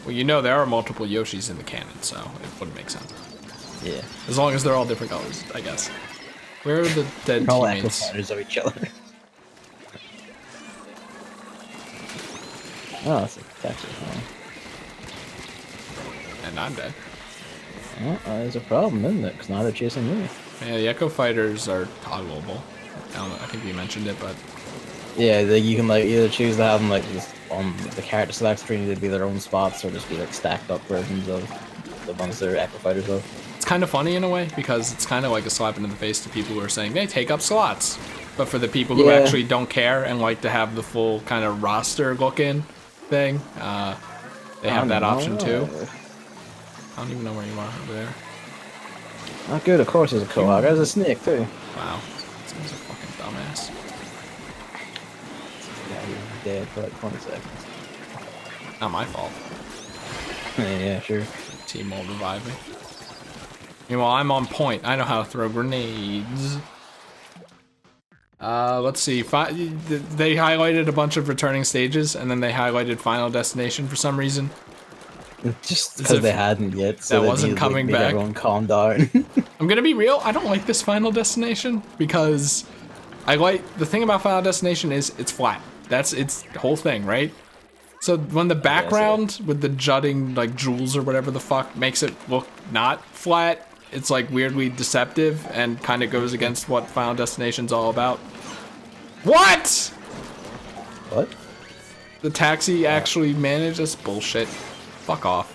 well, you know there are multiple Yoshis in the canon, so it wouldn't make sense. Yeah. As long as they're all different colors, I guess. Where are the dead All teammates? amplifiers of each other. Oh, that's actually fine. And I'm dead. Well, there's a problem, isn't it? Because now they're chasing me. Yeah, the Echo Fighters are toggleable. I don't know, I think you mentioned it, but Yeah, you can like either choose to have them like just on the character select screen to be their own spots, or just be like stacked up versions of the ones they're Echo Fighters of. it's kind of funny in a way because it's kind of like a slap into the face to people who are saying they take up slots. But for the people who Yeah. actually don't care and like to have the full kind of roster look-in thing, they have that option too. I don't even know where you are over there. Not good, of course, there's a Kohog. There's a snake too. Wow, this guy's a fucking dumbass. Yeah, he was dead for like 20 seconds. Not my fault. Yeah, sure. Team will revive me. Meanwhile, I'm on point. I know how to throw grenades. Let's see. They highlighted a bunch of returning stages, and then they highlighted Final Destination for some reason. Just As because if they hadn't yet, so that they wasn't needed to, like, coming make back. everyone calm down. I'm gonna be real. I don't like this Final Destination because the thing about Final Destination is it's flat. That's its whole thing, right? So when the background with the jutting like jewels or whatever the fuck makes it look not flat, it's like weirdly deceptive and kind of goes against what Final Destination's all about. What? What? The taxi actually managed? That's bullshit. Fuck off.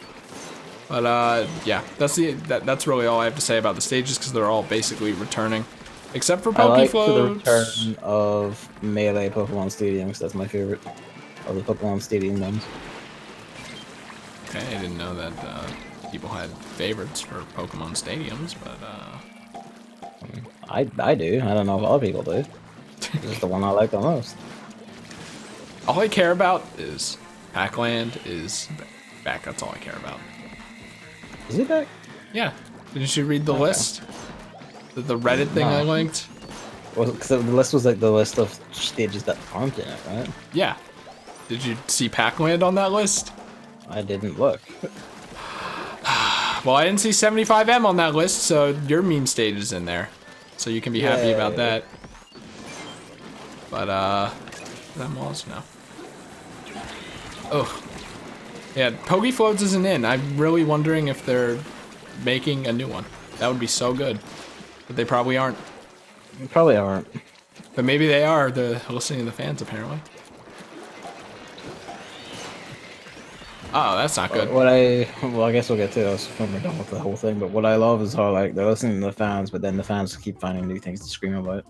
But yeah, that's really all I have to say about the stages because they're all basically returning, except for I like the Pokefloats. return of Melee Pokemon Stadium, 'cause that's my favorite of the Pokemon Stadium ones. Okay, I didn't know that people had favorites for Pokemon stadiums, but I do. I don't know if other people do. This is the one I like the most. all I care about is Pac-Land is back. That's all I care about. Is it back? Yeah. Didn't you read the list? The Reddit thing I No. linked? Well, because the list was like the list of stages that aren't in it, right? Yeah. Did you see Pac-Land on that list? I didn't look. Well, I didn't see 75M on that list, so your meme stage is in there. So you can be happy about Yay. that. But, that was no. Ugh. Yeah, Pokefloats isn't in. I'm really wondering if they're making a new one. That would be so good. But they probably aren't. You probably aren't. But maybe they are. They're listening to the fans, apparently. Oh, that's not good. Well, I guess we'll get to this when we're done with the whole thing. But what I love is how like they're listening to the fans, but then the fans keep finding new things to scream about.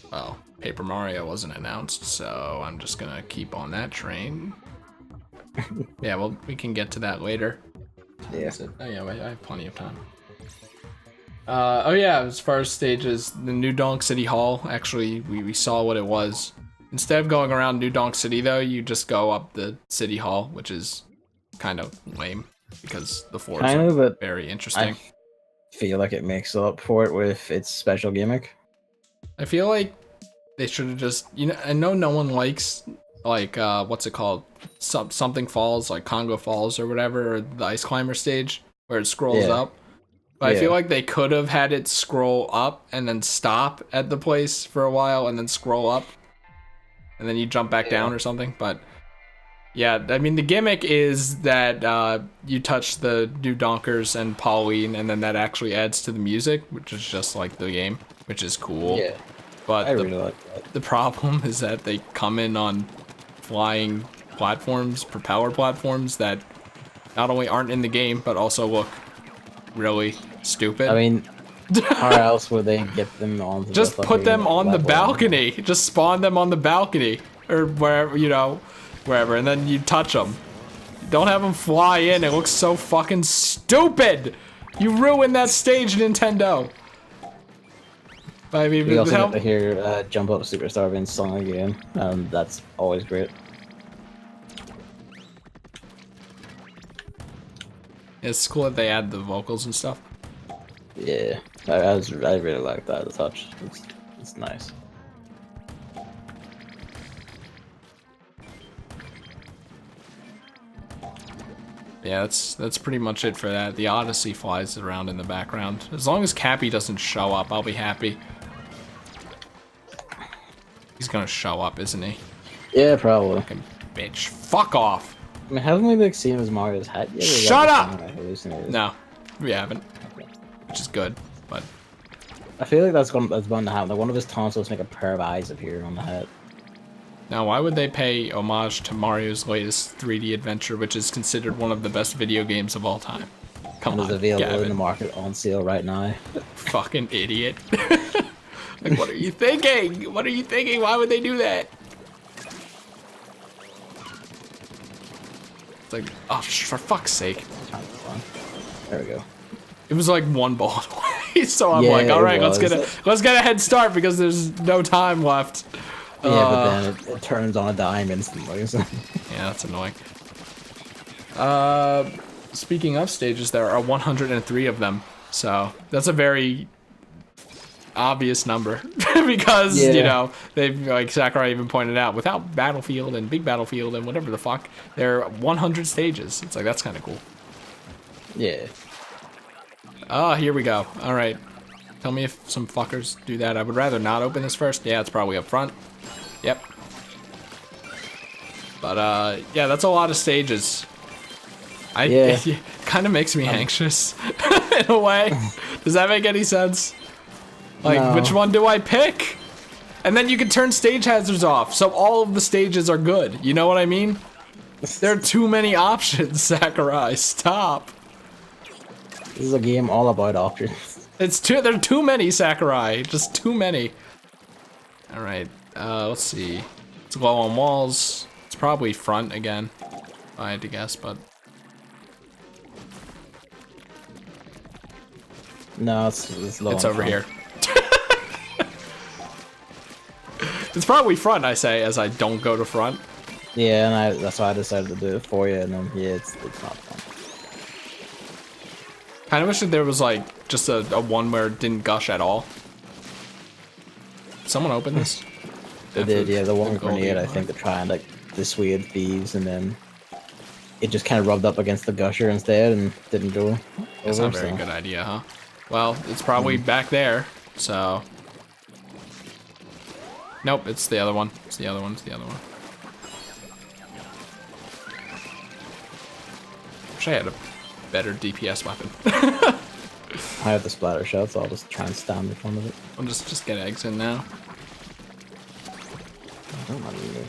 Well, Paper Mario wasn't announced, so I'm just gonna keep on that train. Yeah, well, we can get to that later. Yeah. Oh yeah, wait, I have plenty of time. Oh yeah, as far as stages, the New Donk City Hall, actually, we saw what it was. Instead of going around New Donk City, though, you just go up the City Hall, which is kind of lame, because the floors Kind of, are but very interesting. I feel like it makes up for it with its special gimmick. I feel like they should have just, you know, I know no one likes, like, what's it called? Something Falls, like Congo Falls or whatever, or the Ice Climber stage, where it scrolls Yeah. up. But I Yeah. feel like they could have had it scroll up and then stop at the place for a while and then scroll up. And then you jump back down or something. But Yeah, I mean, the gimmick is that you touch the new Donkers and Pauline, and then that actually adds to the music, which is just like the game, which is cool. Yeah, I But really like that. the problem is that they come in on flying platforms, propeller platforms, that not only aren't in the game, but also look really stupid. I mean, how else would they get them onto Just the put fucking them on the level? balcony. Just spawn them on the balcony. Or wherever, you know, wherever, and then you touch them. Don't have them fly in. It looks so fucking stupid. You ruined that stage, Nintendo. I mean, You also get to hear Jump Up Superstar being sung again, and that's always great. it's cool that they add the vocals and stuff. Yeah, I really like that. The touch, it's nice. Yeah, that's pretty much it for that. The Odyssey flies around in the background. As long as Cappy doesn't show up, I'll be happy. He's gonna show up, isn't he? Yeah, probably. Fucking bitch. Fuck off. I mean, haven't we like seen him as Mario's hat yet? Shut up! No. No, we haven't. Which is good, but I feel like that's bound to happen. Like one of his tonsils make a pair of eyes appear on the hat. now why would they pay homage to Mario's latest 3D adventure, which is considered one of the best video games of all time? Come And on, is available Gavin. in the market on sale right now. Fucking idiot. Like, what are you thinking? What are you thinking? Why would they do that? It's like, oh, for fuck's sake. There we go. It was like one bullet away, so I'm Yeah, like, all right, it let's get a head start because there's no time left. Yeah, but then it turns on a dime instantly. So. Yeah, that's annoying. Speaking of stages, there are 103 of them, so that's a very obvious number because you know they've, like Sakurai even pointed out, without Battlefield and Big Battlefield and whatever the fuck, there are 100 stages. It's like, that's kind of cool. Yeah. Oh, here we go. All right, tell me if some fuckers do that. I would rather not open this first. Yeah, it's probably up front. Yep. But yeah, that's a lot of stages. It kind of makes me anxious in a way. Does that make any sense? Like, No. which one do I pick? And then you can turn stage hazards off, so all of the stages are good. You know what I mean? There are too many options, Sakurai. Stop. This is a game all about options. There are too many, Sakurai. Just too many. All right. Let's see. It's glow on walls. It's probably front again, if I had to guess, but No, it's low. it's over here. It's probably front, I say, as I don't go to front. Yeah, and that's why I decided to do it for you, and then yeah, it's not fun. Kind of wish that there was like just a one where it didn't gush at all. Someone open this? They did, yeah, the one Gold grenade, I Eagle. think, to try and like dissuade thieves, and then it just kind of rubbed up against the gusher instead and didn't go over. That's not a very so. good idea, huh? Well, it's probably back there, so... Nope, it's the other one. It's the other one, it's the other one. Wish I had a better DPS weapon. I have the splatter shot, so I'll just try and stand in front of it. I'll just get eggs in now. I don't mind either.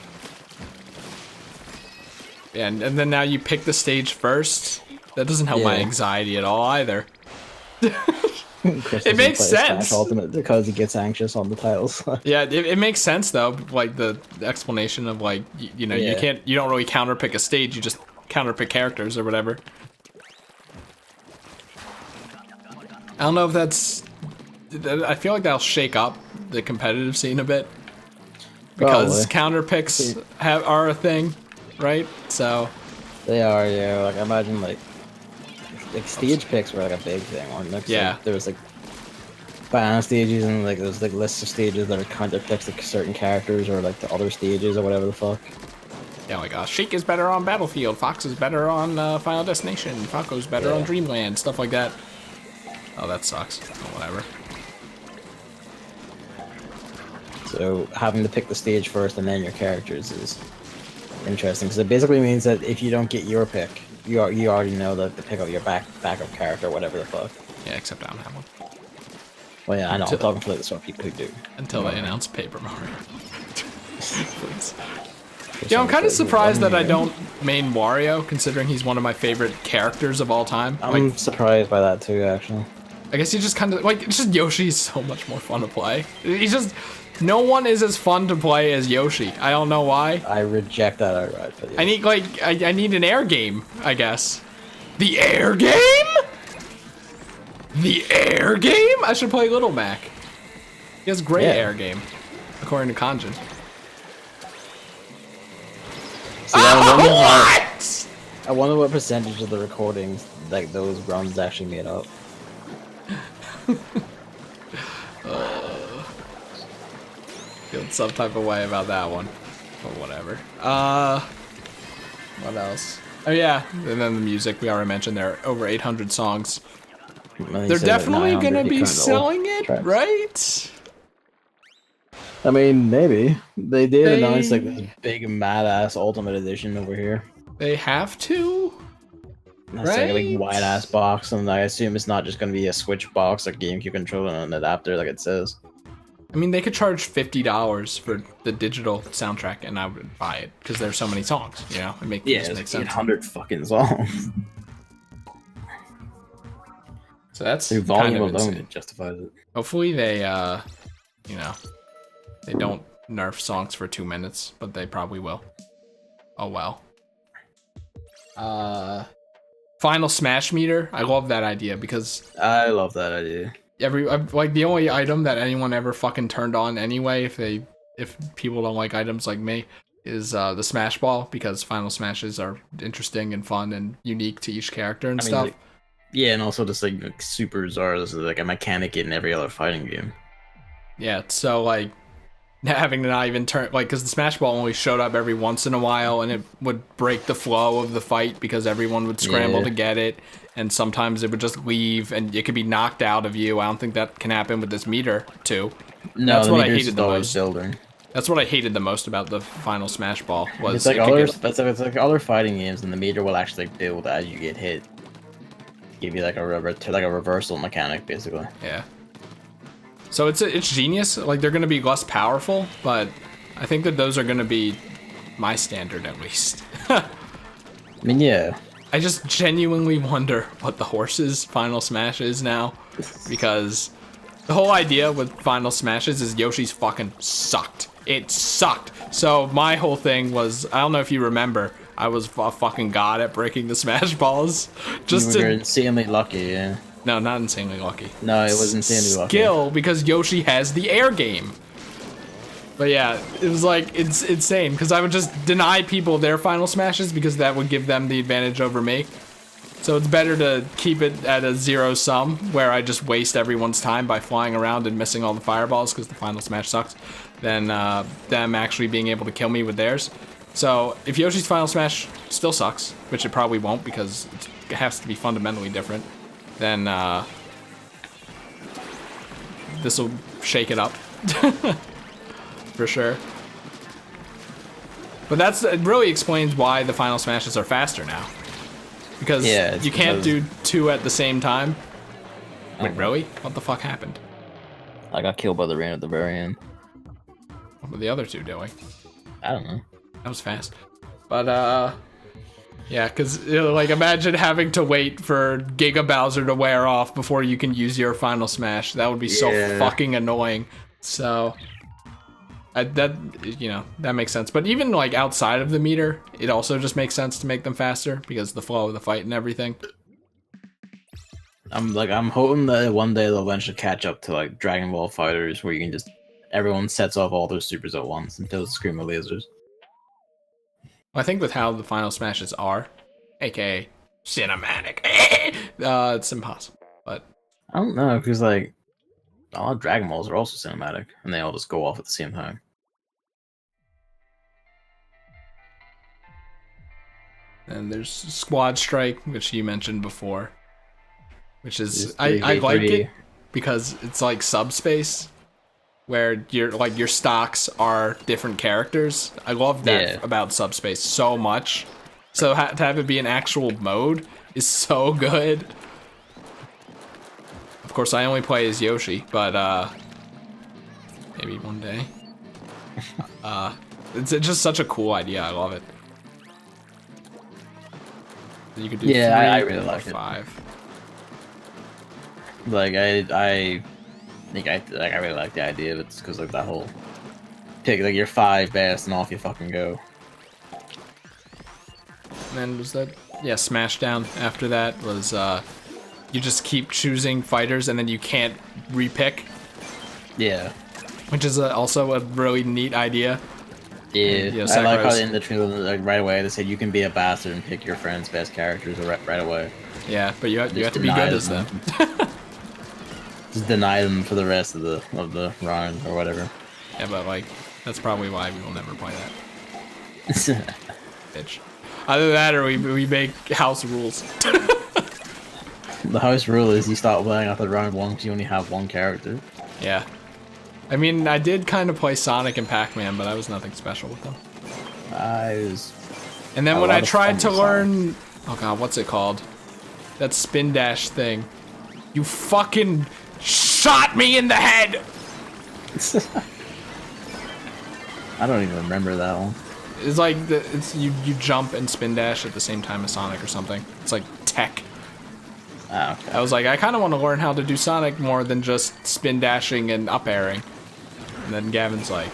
Yeah, and then now you pick the stage first. That doesn't help my Yeah. anxiety at all either. Chris It doesn't makes play Smash sense. Ultimate because he gets anxious on the titles. Yeah, it makes sense though, like the explanation of like, you know, you don't really counterpick a stage, you just counterpick characters or whatever. I don't know if I feel like that'll shake up the competitive scene a bit. Because counterpicks are a thing, right? So they are, yeah. Like I imagine like stage picks were like a big thing, weren't they? Yeah. Like, there was like banner stages and like there's like lists of stages that are counter picks like certain characters or like the other stages or whatever the fuck. yeah, like Sheik is better on Battlefield, Fox is better on Final Destination, Falco's better on Dreamland, stuff like that. Oh, that sucks. Oh, whatever. So having to pick the stage first and then your characters is Interesting, because it basically means that if you don't get your pick, you already know the pick of your backup character, whatever the fuck. Yeah, except I don't have one. Well, yeah, I know. I'm talking for like the sort of people who do. Until they announce Paper Mario. Please. Yeah, I'm kind of surprised that I don't main Wario, considering he's one of my favorite characters of all time. I'm surprised by that too, actually. I guess you just kind of like, it's just Yoshi's so much more fun to play. He's just, no one is as fun to play as Yoshi. I don't know why. I reject that outright. But yeah. I need like, I need an air game, I guess. The air game? The air game? I should play Little Mac. He has great air game, according to Kanjin. See, I wonder what percentage of the recordings like those runs actually made up. Feel some type of way about that one, but whatever. What else? Oh yeah, and then the music. We already mentioned there are over 800 songs. They're definitely gonna be selling it, right? I mean, maybe. They did announce like this big mad-ass Ultimate Edition over here. They have to? That's like a big wide-ass box, and I assume it's not just going to be a Switch box, like GameCube controller and an adapter like it says. I mean, they could charge $50 for the digital soundtrack, and I would buy it, because there's so many songs, you know? It makes sense. 800 fucking songs. So that's the volume kind of alone insane. justifies it. Hopefully they, you know, they don't nerf songs for 2 minutes, but they probably will. Oh well. Final Smash meter. I love that idea because I love that idea. Like the only item that anyone ever fucking turned on anyway, if people don't like items like me, is the Smash Ball, because Final Smashes are interesting and fun and unique to each character and stuff. Like, yeah, and also just like supers are like a mechanic in every other fighting game. Yeah, so like having to not even turn, like, because the Smash Ball only showed up every once in a while, and it would break the flow of the fight because everyone would scramble to get it, and sometimes it would just leave, and it could be knocked out of you. I don't think that can happen with this meter, too. No, that's what I hated the most. Building. That's what I hated the most about the Final Smash Ball. Was it's like it's like other fighting games, and the meter will actually build as you get hit. Give you like a reversal mechanic, basically. Yeah. So it's genius. Like, they're going to be less powerful, but I think that those are going to be my standard at least. I mean, yeah. I just genuinely wonder what the horse's Final Smash is now, because the whole idea with Final Smashes is Yoshi's fucking sucked. It sucked. So my whole thing was, I don't know if you remember, I was a fucking god at breaking the Smash Balls. Just you were insanely lucky, yeah. No, not insanely lucky. No, it was insanely lucky. Skill, because Yoshi has the air game. But yeah, it was like, it's insane, because I would just deny people their Final Smashes because that would give them the advantage over me. So it's better to keep it at a zero sum, where I just waste everyone's time by flying around and missing all the fireballs because the Final Smash sucks, than them actually being able to kill me with theirs. So if Yoshi's Final Smash still sucks, which it probably won't because it has to be fundamentally different, then this will shake it up. For sure. But it really explains why the Final Smashes are faster now. Because you can't do two at the same time. Wait, really? What the fuck happened? I got killed by the rain at the very end. What were the other two doing? I don't know. That was fast. But, yeah, because, like, imagine having to wait for Giga Bowser to wear off before you can use your Final Smash. That would be so fucking annoying. So, that makes sense. But even, like, outside of the meter, it also just makes sense to make them faster because of the flow of the fight and everything. I'm hoping that one day they'll eventually catch up to, like, Dragon Ball Fighters, where you can just, everyone sets off all their supers at once until it's scream of lasers. I think with how the Final Smashes are, aka cinematic, it's impossible. But I don't know, because like a lot of Dragon Balls are also cinematic, and they all just go off at the same time. And there's Squad Strike, which you mentioned before, which is I like it because it's like subspace. where your stocks are different characters. I love that about Subspace so much. So to have it be an actual mode is so good. Of course, I only play as Yoshi, but maybe one day. It's just such a cool idea. I love it. You could do 3 I really or like 5. Like I think I really like the idea of it because like that whole pick like your 5 best and off you fucking go. And then was that Smashdown after that was you just keep choosing fighters and then you can't repick. Yeah. Which is also a really neat idea. Yeah, I like how in the trailer, like right away, they said you can be a bastard and pick your friend's best characters right away. Yeah, but you have to be good as them. Just deny them for the rest of the round or whatever. Yeah, but like that's probably why we will never play that. Bitch. Either that or we make house rules. The house rule is you start playing after round 1 because you only have 1 character. Yeah. I mean, I did kind of play Sonic and Pac-Man, but I was nothing special with them. And then when I tried to learn... Oh god, what's it called? That spin dash thing. You fucking shot me in the head! I don't even remember that one. It's like, you jump and spin dash at the same time as Sonic or something. It's like tech. Oh, okay. I was like, I kind of want to learn how to do Sonic more than just spin dashing and up airing. And then Gavin's like,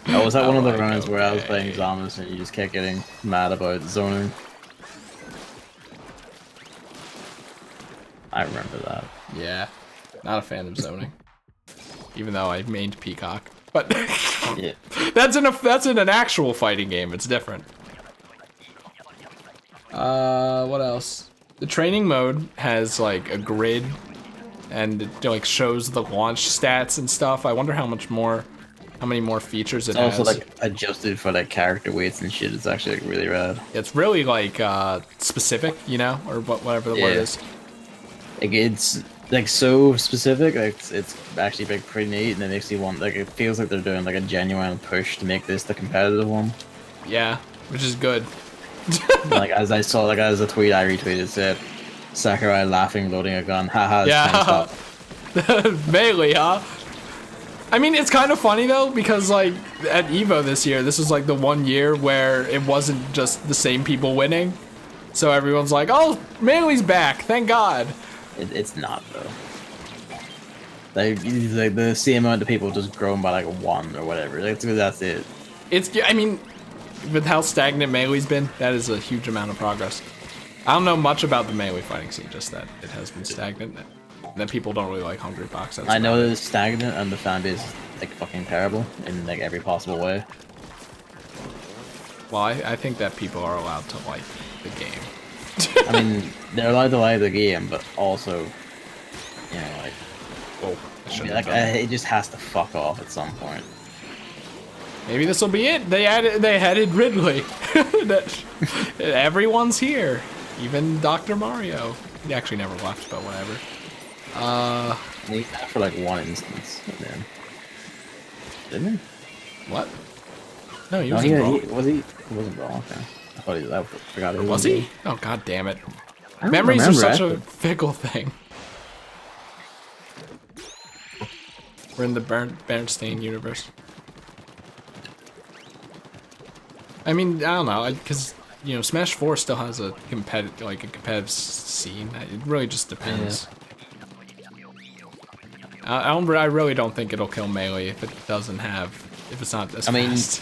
no. Oh, was that one of the rounds where I was playing Zombies and you just kept getting mad about zoning? I remember that. Yeah, not a fan of zoning. Even though I mained Peacock. But yeah. that's in an actual fighting game, it's different. What else? The training mode has like a grid and it like shows the launch stats and stuff. I wonder how many more features it has. It's also like adjusted for like character weights and shit. It's actually like really rad. It's really like specific, you know, or whatever the word is. Like it's like so specific. Like it's actually like pretty neat, and it makes you want like it feels like they're doing like a genuine push to make this the competitive one. Yeah, which is good. Like as I saw, like as a tweet I retweeted said, Sakurai laughing, loading a gun. Haha. Yeah. Melee, huh? I mean, it's kind of funny though because like at Evo this year, this was like the one year where it wasn't just the same people winning, so everyone's like, "Oh, Melee's back! Thank God." It's not though. Like the same amount of people just grown by like 1 or whatever. Like, that's it. I mean, with how stagnant Melee's been, that is a huge amount of progress. I don't know much about the Melee fighting scene, just that it has been stagnant. And that people don't really like Hungry Box. I know that it's stagnant and the fan base is like fucking terrible in like every possible way. Well, I think that people are allowed to like the game. I mean, they're allowed to like the game, but also, you know, like, whoa, it just has to fuck off at some point. Maybe this will be it. They added Ridley. Everyone's here, even Dr. Mario. He actually never left, but whatever. For like 1 instance, and then didn't he? What? No, he wasn't wrong. He wasn't wrong. Okay. I thought I forgot. Was he? Oh god damn it! Memories are such a fickle thing. We're in the Bernstein universe. I mean, I don't know, because you know, Smash 4 still has a competitive scene. It really just depends. Yeah. I really don't think it'll kill Melee if it's not as fast.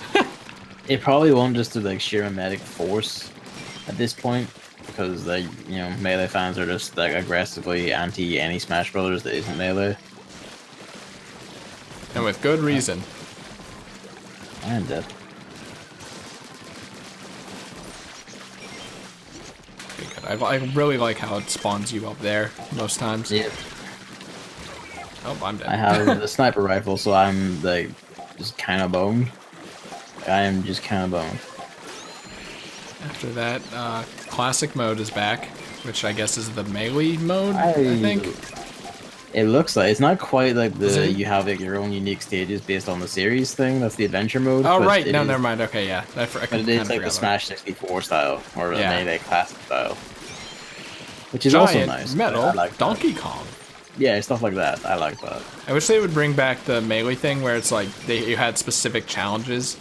It probably won't just do like sheer mimetic force at this point, because like, you know, Melee fans are just like aggressively anti any Smash Brothers that isn't Melee. And with good reason. I am dead. I really like how it spawns you up there most times. Yeah. Oh, I'm dead. I have the sniper rifle, so I'm like just kind of boned. I am just kind of boned. After that, classic mode is back, which I guess is the melee mode, I think. It looks like it's not quite like Is the it? you have like your own unique stages based on the series thing. That's the adventure mode. Oh, but right. it No, is, never mind. Okay, yeah. I but kind it is of like the forgot about Smash 64 style or the Yeah. Melee Classic style, which it. is also Giant nice. I metal like that. Donkey Kong. Yeah, stuff like that. I like that. I wish they would bring back the melee thing where it's like you had specific challenges.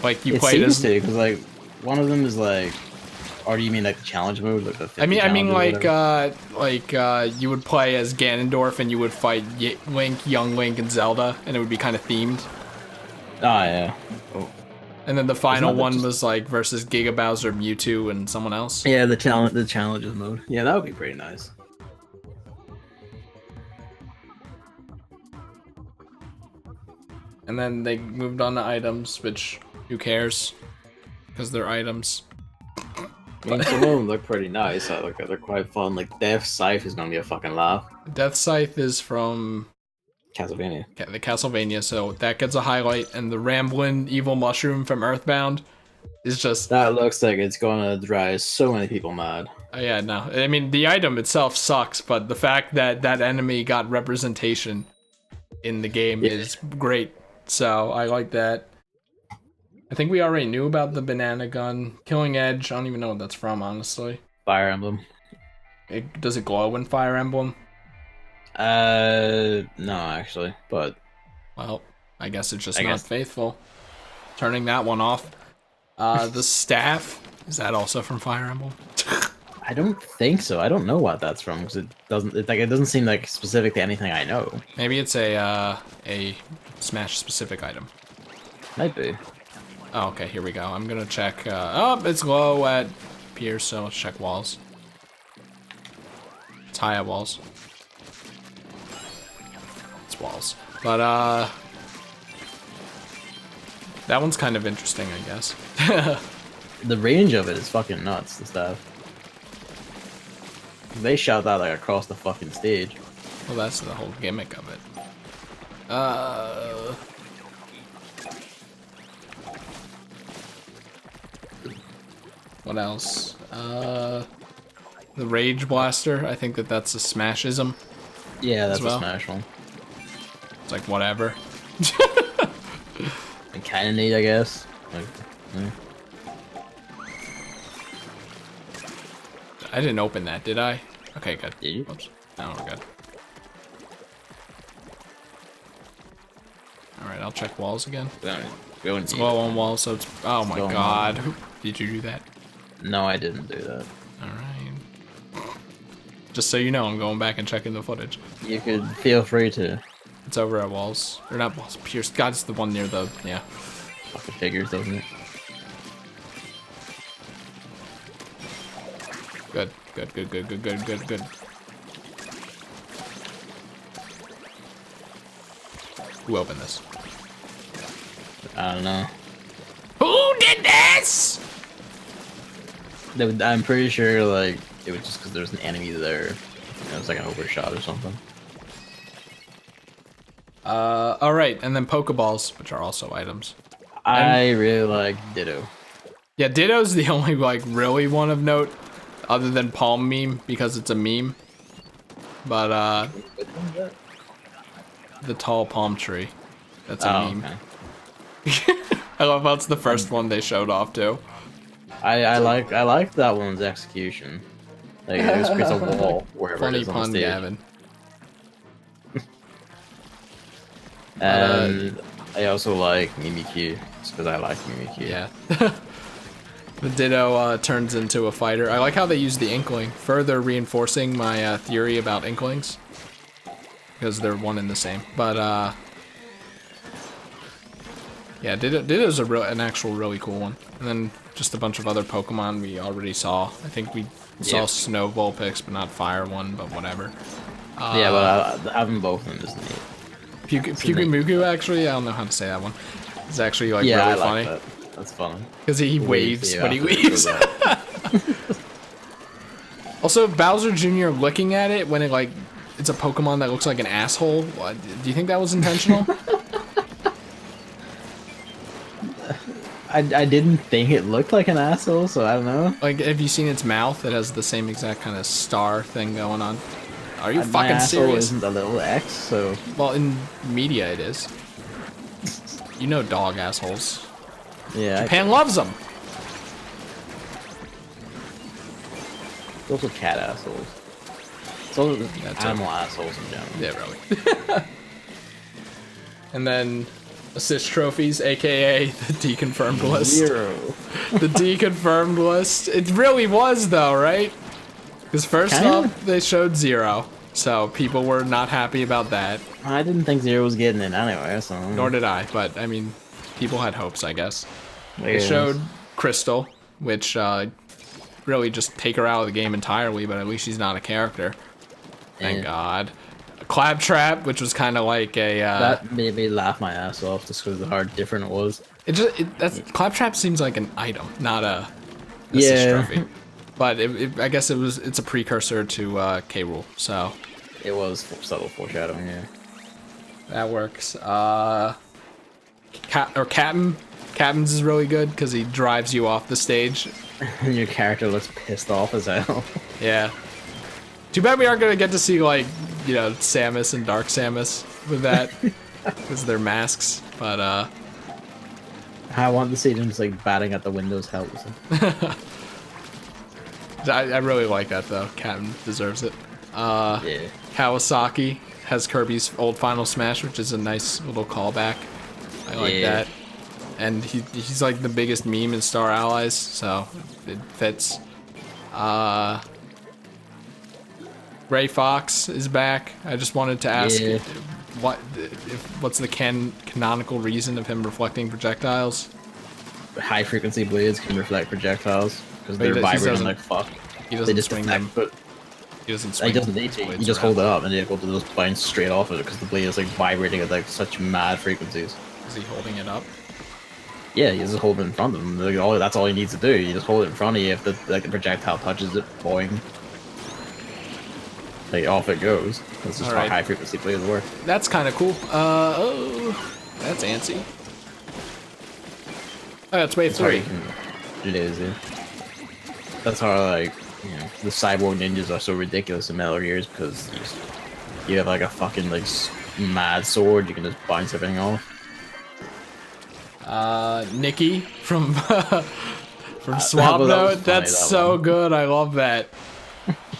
Like you It played seems as. to because like one of them is like, or do you mean like the challenge mode, like the 50 I mean, challenge or whatever? you would play as Ganondorf and you would fight Link, Young Link, and Zelda, and it would be kind of themed. Oh yeah. Oh. And then the final Isn't that one just- was like versus Giga Bowser, Mewtwo, and someone else. Yeah, the challenges mode. Yeah, that would be pretty nice. And then they moved on to items, which who cares? Because they're items. I mean, some of them look pretty nice. They're quite fun. Like Death Scythe is gonna be a fucking laugh. Death Scythe is from Castlevania. the Castlevania, so that gets a highlight. And the Ramblin' Evil Mushroom from Earthbound is just. That looks like it's gonna drive so many people mad. Yeah, no. I mean, the item itself sucks, but the fact that that enemy got representation in the game is great. So I like that. I think we already knew about the banana gun. Killing Edge, I don't even know what that's from, honestly. Fire Emblem. Does it glow in Fire Emblem? No, actually, but Well, I guess it's just I not guess. faithful. Turning that one off. The staff, is that also from Fire Emblem? I don't think so. I don't know what that's from because it doesn't. It doesn't seem like specific to anything I know. Maybe it's a Smash specific item. Might be. Oh, okay, here we go. I'm gonna check. Oh, it's low at piers, so let's check walls. It's high at walls. It's walls. But, that one's kind of interesting, I guess. The range of it is fucking nuts. The stuff. They shot that like across the fucking stage. Well, that's the whole gimmick of it. What else? The Rage Blaster. I think that's a Smashism. Yeah, that's well. a Smash one. It's like, whatever. And Cannonade, I guess. Like, yeah. I didn't open that, did I? Okay, good. Did you? Whoops. No, we're good. Alright, I'll check walls again. We don't It's need low it. on walls, so it's... Oh my going god. Did you do that? No, I didn't do that. Alright. Just so you know, I'm going back and checking the footage. You could feel free to. It's over at walls. Or not walls, Pierce. God, it's the one near the... Yeah. Fucking figures, doesn't it? Good. Good, good, good, good, good, good, good. Who opened this? I don't know. Who did this? I'm pretty sure like it was just because there's an enemy there. It was like an overshot or something. Alright, and then Pokeballs, which are also items. I really like Ditto. Yeah, Ditto's the only, like, really one of note, other than Palm Meme, because it's a meme. But, the tall palm tree. That's a meme. Okay. I love how it's the first one they showed off, too. I like that one's execution. Like it just creates a wall wherever it Funny is on the pun, stage. Gavin. And I also like Mimikyu, just because I like Mimikyu. Yeah. The Ditto turns into a fighter. I like how they use the Inkling, further reinforcing my theory about Inklings. Because they're one and the same. But, yeah, Ditto's an actual really cool one. And then just a bunch of other Pokemon we already saw. I think we saw Snow Vulpix, but not Fire one, but whatever. Yeah, but having both of them is neat. Pyukumuku, actually, I don't know how to say that one. It's actually, like, Yeah, really I funny. like that. That's funny. Because he waves Yeah, when he after leaves. that. Also, Bowser Jr. looking at it when it's a Pokemon that looks like an asshole. What, do you think that was intentional? I didn't think it looked like an asshole, so I don't know. Like, have you seen its mouth? It has the same exact kind of star thing going on. Are you My fucking asshole serious? isn't a little X, so Well, in media it is. You know dog assholes. yeah. Japan loves them. It's also cat assholes. It's also That's animal assholes in general. Yeah, really. And then assist trophies, aka the deconfirmed list. 0. The deconfirmed list. It really was though, right? Because first Kinda. off, they showed 0, so people were not happy about that. I didn't think 0 was getting it anyway, so. Nor did I, but I mean, people had hopes, I guess. They Yes. showed Crystal, which really just take her out of the game entirely, but at least she's not a character. Thank Yeah. God. Claptrap, which was kind of like a. That made me laugh my ass off just because of how different it was. Claptrap seems like an item, not a assist Yeah. trophy. But I guess it's a precursor to K. Rool, so It was subtle foreshadowing, yeah. that works. Captain's is really good because he drives you off the stage. And your character looks pissed off as hell. Yeah. Too bad we aren't gonna get to see like Samus and Dark Samus with that because they're masks. But I want to see them just like batting at the windows helps. I really like that though. Captain deserves it. Yeah. Kawasaki has Kirby's old Final Smash, which is a nice little callback. I like Yeah. that. And he's like the biggest meme in Star Allies, so it fits. Ray Fox is back. I just wanted to ask, Yeah. what's the canonical reason of him reflecting projectiles? High frequency blades can reflect projectiles because But he they're doesn't- vibrating like fuck. He They doesn't just swing deflect, them. but He doesn't he swing. doesn't need to. You blades just around. hold it up and the able to just bounce straight off of it because the blade is like vibrating at like such mad frequencies. Is he holding it up? Yeah, you just hold it in front of him. Like, that's all you need to do. You just hold it in front of you. If the projectile touches it, boing, like off it goes. That's just Alright. how high frequency blades work. That's kind of cool. Oh, that's antsy. Oh, that's wave That's how you 3. can. It is. Yeah. That's how like the cyborg ninjas are so ridiculous in Metal Gears because you have like a fucking like mad sword. You can just bounce everything off. Nikki from Swap that was Note. funny, That's that so one. good. I love that.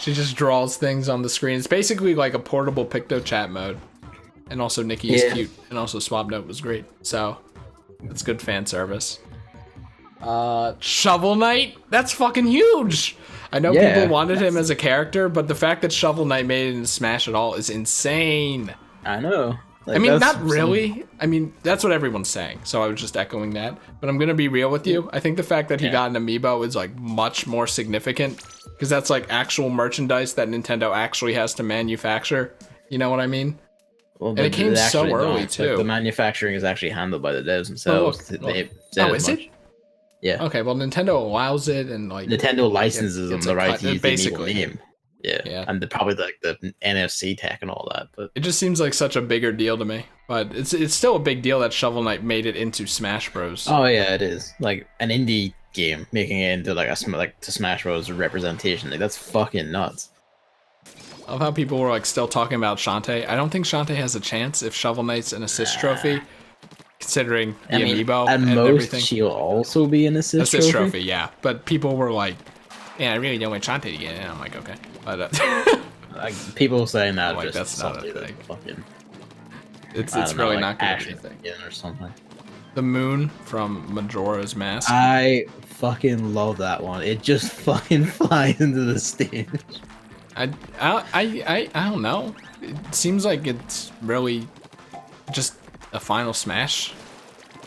She just draws things on the screen. It's basically like a portable Picto Chat mode. And also Nikki is Yeah. cute. And also Swap Note was great. So it's good fan service. Shovel Knight? That's fucking huge. I know Yeah, people wanted him as a character, but the fact that Shovel Knight made it in Smash at all is insane. I know. Like, I mean, that's not really. I mean, that's what everyone's saying, so I was just echoing that. But I'm gonna be real with you. I think the fact that he Yeah. got an amiibo is like much more significant because that's like actual merchandise that Nintendo actually has to manufacture. You know what I mean? Well, And it came they so actually early, don't. too. Like, the manufacturing is actually handled by the devs themselves. look. They said Oh, as is much. it? Yeah. Okay, well, Nintendo allows it, and like Nintendo licenses them it's the a right cut- to use the basically. Amiibo name. Yeah. Yeah. And probably like the NFC tech and all that. But it just seems like such a bigger deal to me. But it's still a big deal that Shovel Knight made it into Smash Bros. oh yeah, it is like an indie game making it into like to Smash Bros representation. Like that's fucking nuts. I love how people were like still talking about Shantae. I don't think Shantae has a chance if Shovel Knight's an assist trophy, considering the amiibo at and most everything. she'll also be an assist, Assist trophy. trophy, yeah. But people were like, "Yeah, I really don't want Shantae to get it." And I'm like, "Okay," but Like people saying that Like, just that's not a something that thing. fucking. it's I don't know, really like not gonna be Ash a thing. or something. The moon from Majora's Mask. I fucking love that one. It just fucking flies into the stage. I don't know. It seems like it's really just a final smash.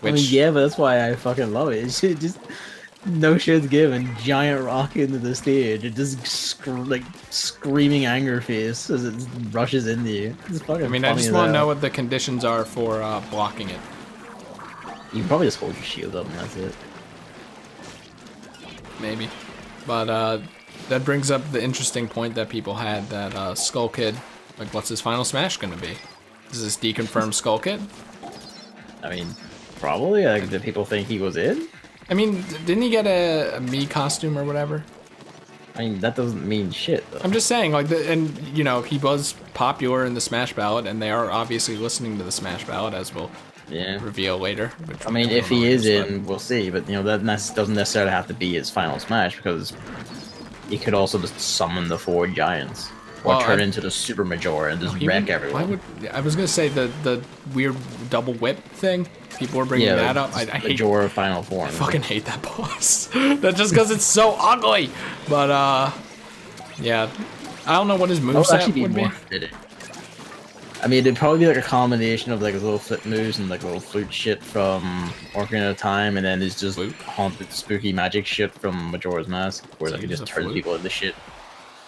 I mean, yeah, but that's why I fucking love it. It's just no shit's given. Giant rock into the stage. It just screaming anger face as it rushes into you. It's fucking. I mean, I funny just as want to hell. know what the conditions are for blocking it. You can probably just hold your shield up and that's it. Maybe. But that brings up the interesting point that people had that Skull Kid, like, what's his final smash gonna be? Is this deconfirmed Skull Kid? I mean, probably. Like, did people think he was in? I mean, didn't he get a Mii costume or whatever? I mean, that doesn't mean shit, though. I'm just saying, like, and you know, he was popular in the Smash ballot, and they are obviously listening to the Smash ballot, as we'll Yeah. reveal later. I mean, if he is in, we'll see. But you know, that doesn't necessarily have to be his final Smash, because he could also just summon the 4 giants, or turn into the Super Majora and just wreck everyone. I was gonna say the weird double whip thing. People were bringing that up. I hate Majora final form. I fucking hate that boss. That's just because it's so ugly. But yeah, I don't know what his moveset would be. Fitting. I mean, it'd probably be like a combination of like little flip moves and like little flute shit from Ocarina of Time, and then it's just haunted spooky magic shit from Majora's Mask, where like it just turns people into shit.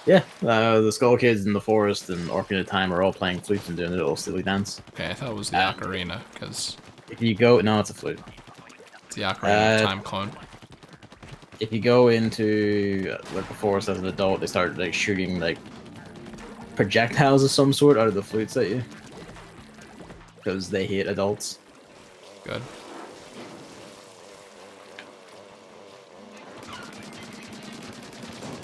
Yeah, the Skull Kids in the forest and Ocarina of Time are all playing flutes and doing a little silly dance. Okay, I thought it was the Ocarina, because if you go, no, it's a flute. It's the Ocarina of Time clone. If you go into like the forest as an adult, they start like shooting like projectiles of some sort out of the flutes at you, because they hate adults. Good.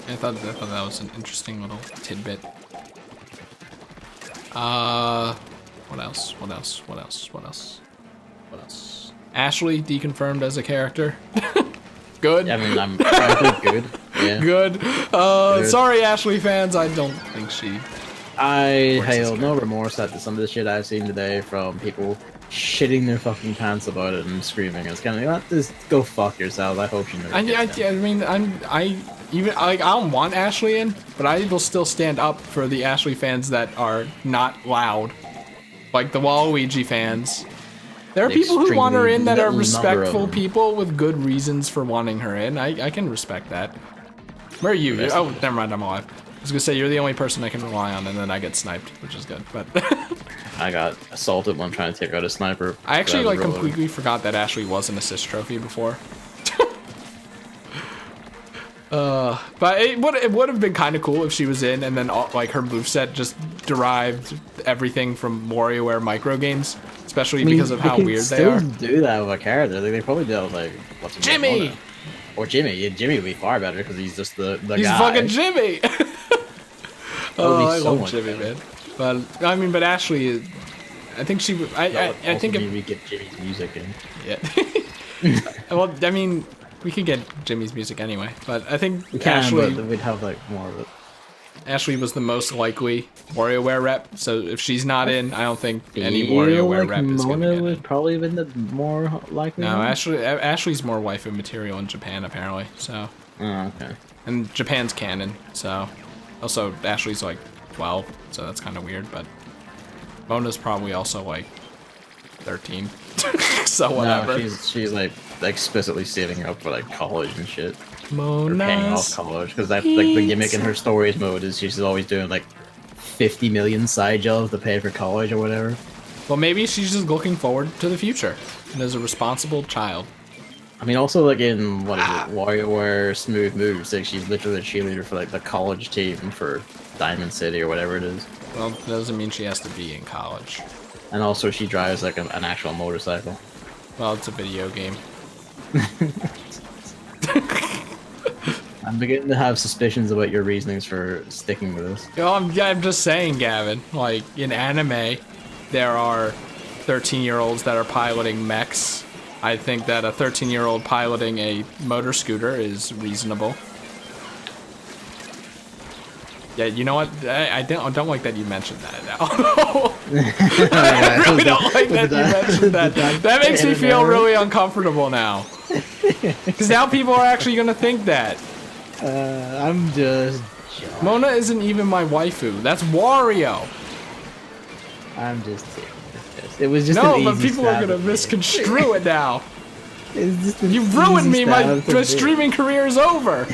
I thought that was an interesting little tidbit. What else? What else? What else? What else? What else? Ashley deconfirmed as a character. Good. I mean, I'm frankly good. Yeah. Good. Good. Sorry, Ashley fans. I don't think she. I hail no remorse at some of the shit I've seen today from people shitting their fucking pants about it and screaming. It's kind of like, just go fuck yourself. I hope you know. I mean, I don't want Ashley in, but I will still stand up for the Ashley fans that are not loud, like the Waluigi fans. There are people who want her in that are respectful people with good reasons for wanting her in. I can respect that. Where are you? Oh, never mind, I'm alive. I was gonna say, you're the only person I can rely on, and then I get sniped, which is good, but... I got assaulted when trying to take out a sniper. I actually, like, completely forgot that Ashley was an assist trophy before. But it would have been kind of cool if she was in, and then, like, her moveset just derived everything from WarioWare micro games, especially because of how weird they are. Do that with a character. Like, they probably do like, what's his Jimmy! name? Or Jimmy. Yeah, Jimmy would be far better because he's just the guy. He's fucking Jimmy! Oh, I love Jimmy, man. But I mean, but Ashley, I think she. I think if we get Jimmy's music in. Yeah. Well, I mean, we could get Jimmy's music anyway, but I think we can, Ashley. But we'd have like more of it. Ashley was the most likely WarioWare rep, so if she's not in, I don't think any WarioWare rep is going to get in. Would probably have been the more likely. No, Ashley's more waifu material in Japan apparently. So. Oh, okay. And Japan's canon, so. Also, Ashley's like 12, so that's kind of weird, but Mona's probably also like 13, so whatever. No, she's like explicitly saving up for like college and shit. Mona's paying off college, because that's like the gimmick in her stories mode is she's always doing like 50 million side jobs to pay for college or whatever. Well, maybe she's just looking forward to the future and as a responsible child. I mean, also like in what is it, WarioWare Smooth Moves, like she's literally a cheerleader for like the college team for Diamond City or whatever it is. Well, that doesn't mean she has to be in college. And also she drives like an actual motorcycle. Well, it's a video game. I'm beginning to have suspicions about your reasonings for sticking with this. You know, I'm just saying, Gavin, like in anime, there are 13-year-olds that are piloting mechs. I think that a 13-year-old piloting a motor scooter is reasonable. Yeah, you know what? I don't like that you mentioned that now. I really don't like that you mentioned that. That makes me feel really uncomfortable now. Because now people are actually going to think that. I'm just... Mona isn't even my waifu. That's Wario. I'm just... It was just no, but people are gonna misconstrue it now. You ruined me. My streaming career is over.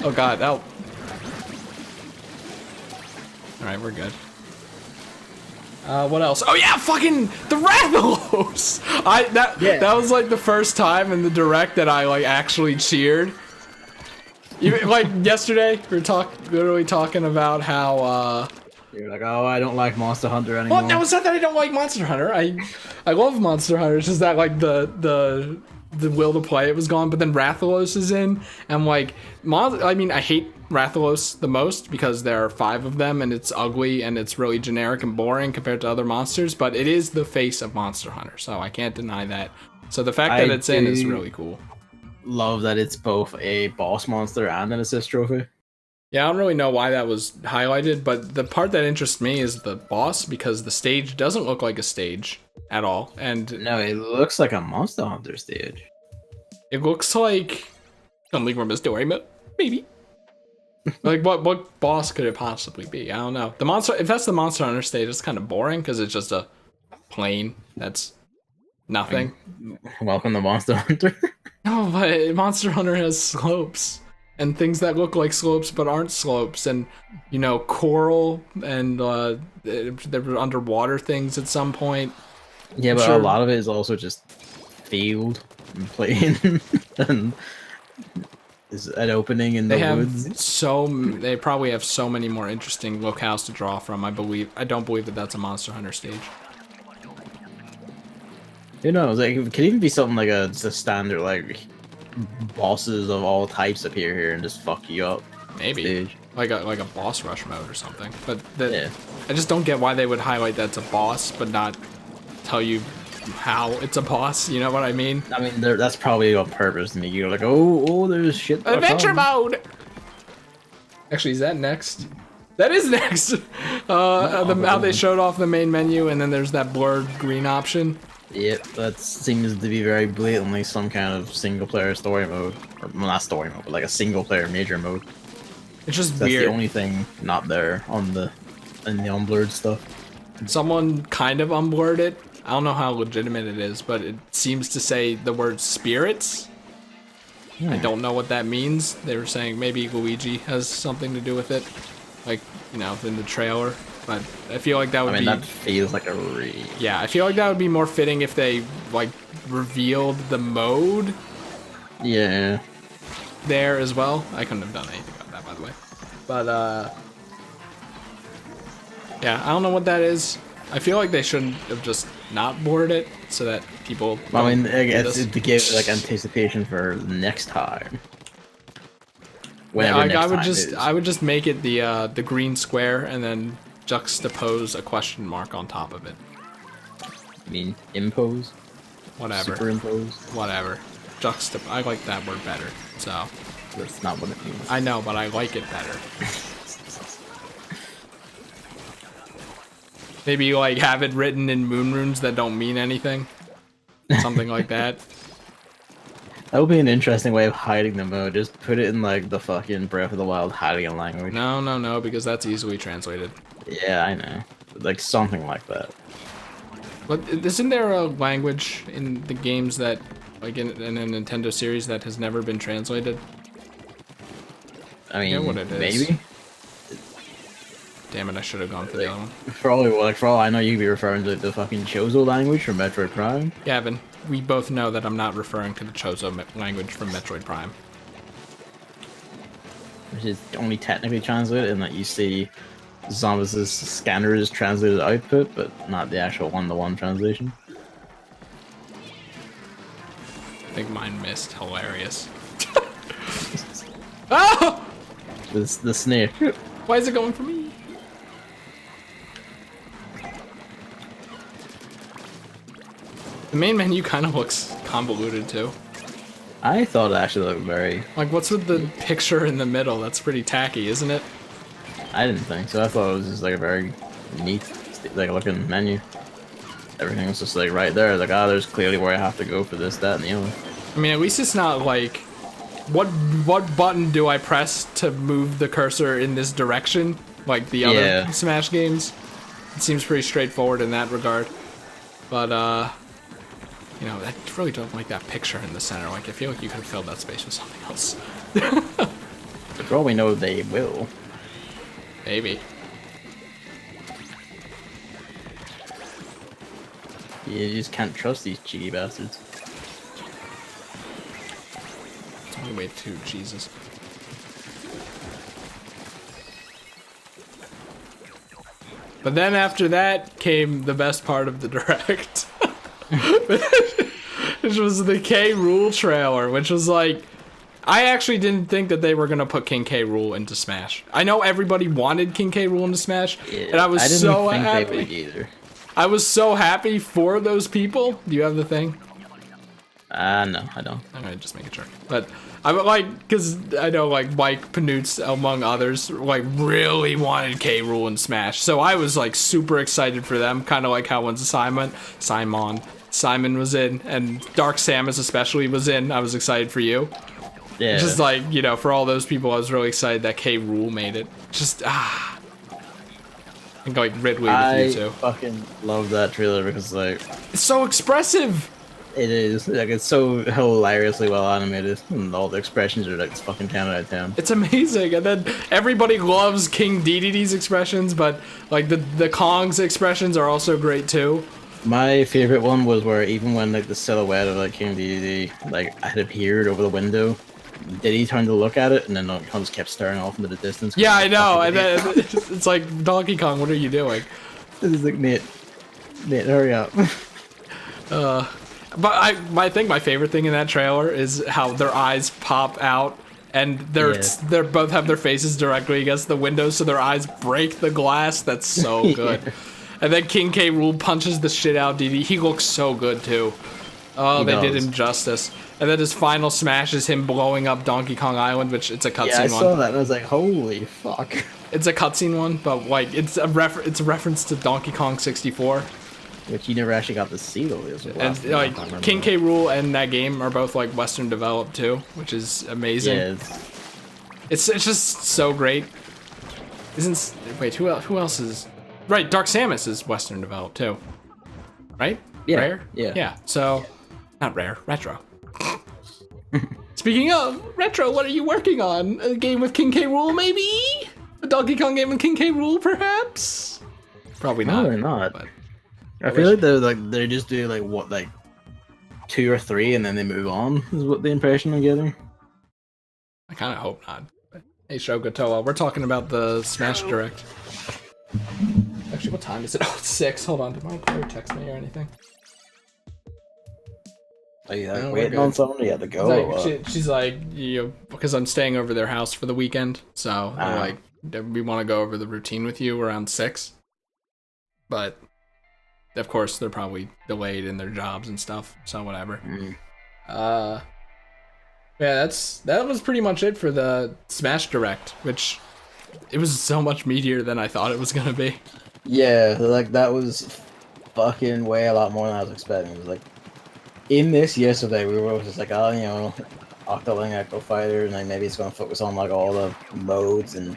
Oh God, help! All right, we're good. What else? Oh yeah, fucking the Rathalos! That was like the first time in the direct that I like actually cheered. Even like yesterday, we were literally talking about how. You're like, oh, I don't like Monster Hunter anymore. Well, no, it's not that I don't like Monster Hunter. I love Monster Hunter. It's just that like the the will to play it was gone. But then Rathalos is in, and like, I mean, I hate Rathalos the most because there are 5 of them, and it's ugly and it's really generic and boring compared to other monsters. But it is the face of Monster Hunter, so I can't deny that. So the fact that it's in is really cool. Love that it's both a boss monster and an assist trophy. Yeah, I don't really know why that was highlighted, but the part that interests me is the boss, because the stage doesn't look like a stage at all, and no, it looks like a Monster Hunter stage. It looks like something from a story, maybe. Like what boss could it possibly be? I don't know. If that's the Monster Hunter stage, it's kind of boring because it's just a plane that's nothing. Welcome to Monster Hunter. No, but Monster Hunter has slopes and things that look like slopes but aren't slopes, and coral, and there were underwater things at some point. Yeah, but a lot of it is also just field and plain and is an opening in the woods. They probably have so many more interesting locales to draw from. I don't believe that that's a Monster Hunter stage. Who knows? Like, it could even be something like just a standard, like, bosses of all types appear here and just fuck you up. Maybe stage. like a boss rush mode or something. But yeah. I just don't get why they would highlight that's a boss but not tell you how it's a boss. You know what I mean? I mean, that's probably on purpose to make you like, oh, there's shit. Adventure mode. Actually, is that next? That is next. How they showed off the main menu, and then there's that blurred green option. Yep, that seems to be very blatantly some kind of single-player story mode, or well, not story mode, but like a single-player major mode. It's just That's weird. the only thing not there in the unblurred stuff. Someone kind of unblurred it. I don't know how legitimate it is, but it seems to say the word spirits. I don't know what that means. They were saying maybe Luigi has something to do with it, like in the trailer. But I feel like that would be. That feels like a Yeah, I feel like that would be more fitting if they like revealed the mode. Yeah. There as well. I couldn't have done anything about that, by the way. But yeah, I don't know what that is. I feel like they shouldn't have just not blurred it so that people. I mean, I guess to give like anticipation for next time. I would just make it the green square and then juxtapose a question mark on top of it. I mean, impose? Whatever. Superimpose? Whatever. I like that word better, so. That's not what it means. I know, but I like it better. Maybe like have it written in moon runes that don't mean anything. Something like that. That would be an interesting way of hiding the mode. Just put it in like the fucking Breath of the Wild hiding language. No, because that's easily translated. Yeah, I know. Like something like that. But isn't there a language in the games that, like in a Nintendo series, that has never been translated? I mean, what it is. Maybe. Damn it! I should have gone for the other one. For all I know, you could be referring to the fucking Chozo language from Metroid Prime. Gavin, we both know that I'm not referring to the Chozo language from Metroid Prime. Which is only technically translated, in that you see Zombies' scanner's translated output, but not the actual one-to-one translation. I think mine missed. Hilarious. Oh! The snake. Why is it going for me? The main menu kind of looks convoluted too. I thought it actually looked very... Like, what's with the picture in the middle? That's pretty tacky, isn't it? I didn't think so. I thought it was just like a very neat, like, looking menu. Everything was just like right there. Like, there's clearly where I have to go for this, that, and the other. I mean, at least it's not like, what button do I press to move the cursor in this direction? Like the other Smash games. It seems pretty straightforward in that regard. But, I really don't like that picture in the center. Like, I feel like you could have filled that space with something else. For all we know, they will. Maybe. You just can't trust these cheeky bastards. It's only way too, Jesus. But then after that came the best part of the direct. which was the K. Rool trailer, which was like, I actually didn't think that they were gonna put King K. Rool into Smash. I know everybody wanted King K. Rool into Smash, and I was so happy. They would either. I was so happy for those people. Do you have the thing? No, I don't. I'm gonna just make it sure. But I would like, because I know like Mike Panutz, among others, like really wanted K. Rool in Smash. So I was like super excited for them, kind of like how when Simon was in, and Dark Samus especially was in. I was excited for you. Yeah. Just like, you know, for all those people, I was really excited that K. Rool made it. Just, And like Ridley with you too. I fucking love that trailer because like It's so expressive. it is like it's so hilariously well animated and all the expressions are like fucking 10 out of 10. It's amazing, and then everybody loves King Dedede's expressions, but like the Kong's expressions are also great too. My favorite one was where even when like the silhouette of like King Dedede like had appeared over the window, Diddy turned to look at it and then Donkey Kong just kept staring off into the distance. Yeah, I know, and then it's like, Donkey Kong, what are you doing? This is like, Nate, hurry up. But I think my favorite thing in that trailer is how their eyes pop out and they're both have their faces directly against the window, so their eyes break the glass. That's so good. Yeah. And then King K. Rool punches the shit out of Dede. He looks so good too. Oh, they did him justice. And then his final smash is him blowing up Donkey Kong Island, which it's a cutscene one. Yeah, I saw that and I was like, holy fuck. It's a cutscene one, but like it's a reference to Donkey Kong 64. Which you never actually got to see though. And like King K. Rool and that game are both like Western developed too, which is amazing. Yeah, it's just so great. Wait, who else is right? Dark Samus is Western developed too, right? Yeah, Rare. Yeah. So not Rare, Retro. Speaking of Retro, what are you working on? A game with King K. Rool, maybe? A Donkey Kong game with King K. Rool, perhaps? Probably not. Probably not. But I feel like they just do like 2 or 3 and then they move on. Is what the impression I'm getting. I kind of hope not. But, hey, Shogotoa, we're talking about the Smash Direct. Actually, what time is it? Oh, it's 6. Hold on, did my player text me or anything? Are you like waiting on someone? You have to go. Like, she's like, because I'm staying over their house for the weekend, so they're like, we want to go over the routine with you around 6. But of course, they're probably delayed in their jobs and stuff, so whatever. Yeah, that was pretty much it for the Smash Direct, which it was so much meatier than I thought it was gonna be. Yeah, like that was fucking way a lot more than I was expecting. It was like in this yesterday we were just like, oh, Octoling Echo Fighter, and like maybe it's gonna focus on like all the modes and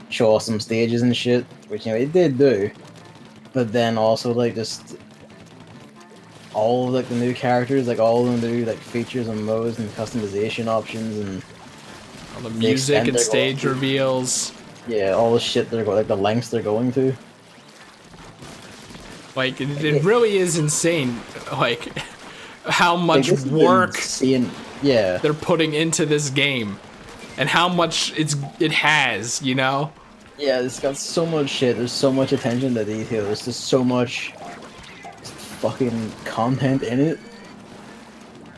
show off some stages and shit, which it did do. But then also like just all of like the new characters, like all the new like features and modes and customization options and all the music and stage reveals. Yeah, all the shit they're going, like the lengths they're going to. Like it really is insane. Like how much work they're putting into this game, and how much it has. Yeah, it's got so much shit. There's so much attention to detail. There's just so much fucking content in it.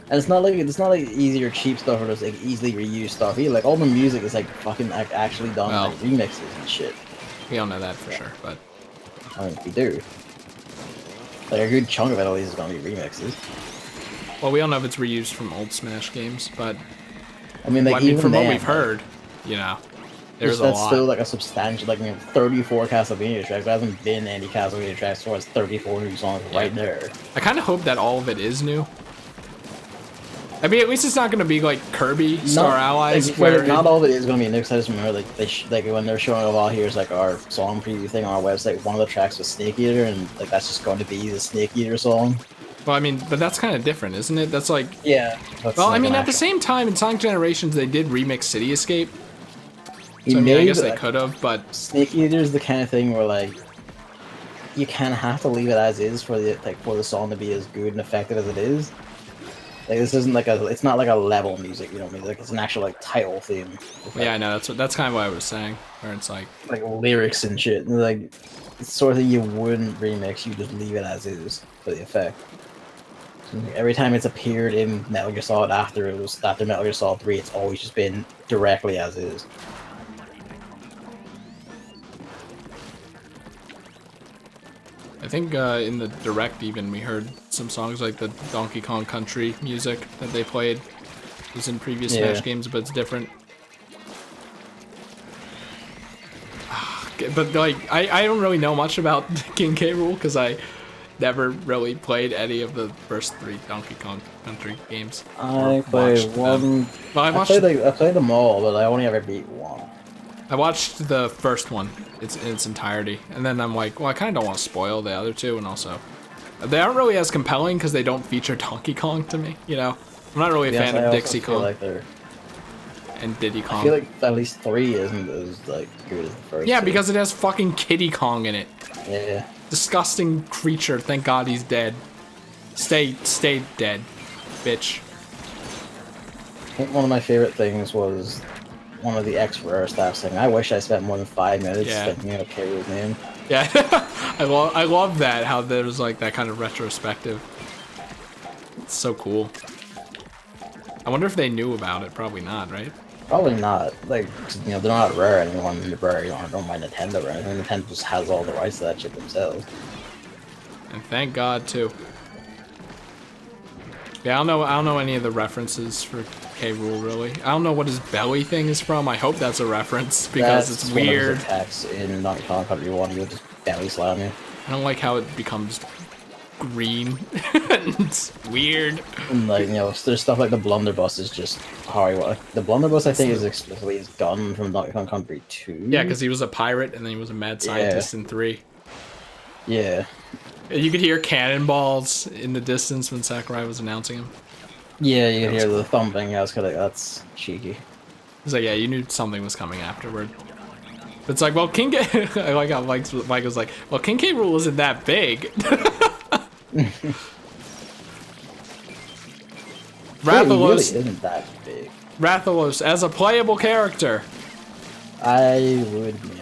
And it's not like easy or cheap stuff or just like easily reused stuff. Either. Like all the music is like fucking actually done like remixes and shit. We all know that for sure, but I mean, we do. Like a good chunk of it at least is gonna be remixes. Well, we all know if it's reused from old Smash games, but I mean, like even from what we've heard, there's a lot. That's still like a substantial, 34 Castlevania tracks. There hasn't been any Castlevania tracks, so it's 34 new songs right there. I kind of hope that all of it is new. I mean, at least it's not going to be like Kirby Star Allies, where not all of it is going to be new. Because I just remember, like when they're showing a lot here's like our song preview thing on our website. One of the tracks was Snake Eater, and like that's just going to be the Snake Eater song. Well, I mean, but that's kind of different, isn't it? That's like Well, I mean, at the same time, in Sonic Generations, they did remix City Escape. So I mean, I guess they could have, but Snake Eater is the kind of thing where like you kind of have to leave it as is for the song to be as good and effective as it is. Like this isn't it's not like a level music, you know what I mean? Like it's an actual like title theme. Yeah, I know that's kind of what I was saying, where it's like lyrics and shit. And like it's sort of thing you wouldn't remix, you just leave it as is for the effect. Every time it's appeared in Metal Gear Solid after Metal Gear Solid 3, it's always just been directly as is. I think in the direct even we heard some songs like the Donkey Kong Country music that they played. It was in previous Smash games, but it's different. But like, I don't really know much about King K. Rool because I never really played any of the first 3 Donkey Kong Country games. I played one. Well, I played them all, but I only ever beat one. I watched the first one in its entirety, and then I'm like, well, I kind of don't want to spoil the other 2, and also they aren't really as compelling because they don't feature Donkey Kong to me. You know, I'm not really a fan of Dixie Kong and Diddy Kong. I feel like at least 3 isn't as like good as the first. Yeah, 2. because it has fucking Kiddy Kong in it. Yeah. Disgusting creature. Thank God he's dead. Stay dead, bitch. I think one of my favorite things was one of the ex-Rare staff saying, "I wish I spent more than 5 minutes thinking of K. Rool's name." Yeah, I love that. How there's like that kind of retrospective. It's so cool. I wonder if they knew about it. Probably not, right? Probably not. Like, you know, they're not Rare anyone. Rare, don't mind Nintendo or anything. Nintendo just has all the rights to that shit themselves. And thank God too. Yeah, I don't know any of the references for K. Rool really. I don't know what his belly thing is from. I hope that's a reference because it's weird. One of his attacks in Donkey Kong Country 1, he would just belly slam you. I don't like how it becomes green. It's weird. And like, you know, there's stuff like the blunderbuss is just how he was. The blunderbuss, I think, is explicitly his gun from Donkey Kong Country 2. Yeah, because he was a pirate and then he was a mad scientist in 3. Yeah. You could hear cannonballs in the distance when Sakurai was announcing him. Yeah, you could hear the thumping. I was kind of like, that's cheeky. It's like, yeah, you knew something was coming afterward. But it's like, well, King K. I like how Mike was like, well, King K. Rool isn't that big. Rathalos really isn't that big. Rathalos as a playable character. I would mean it.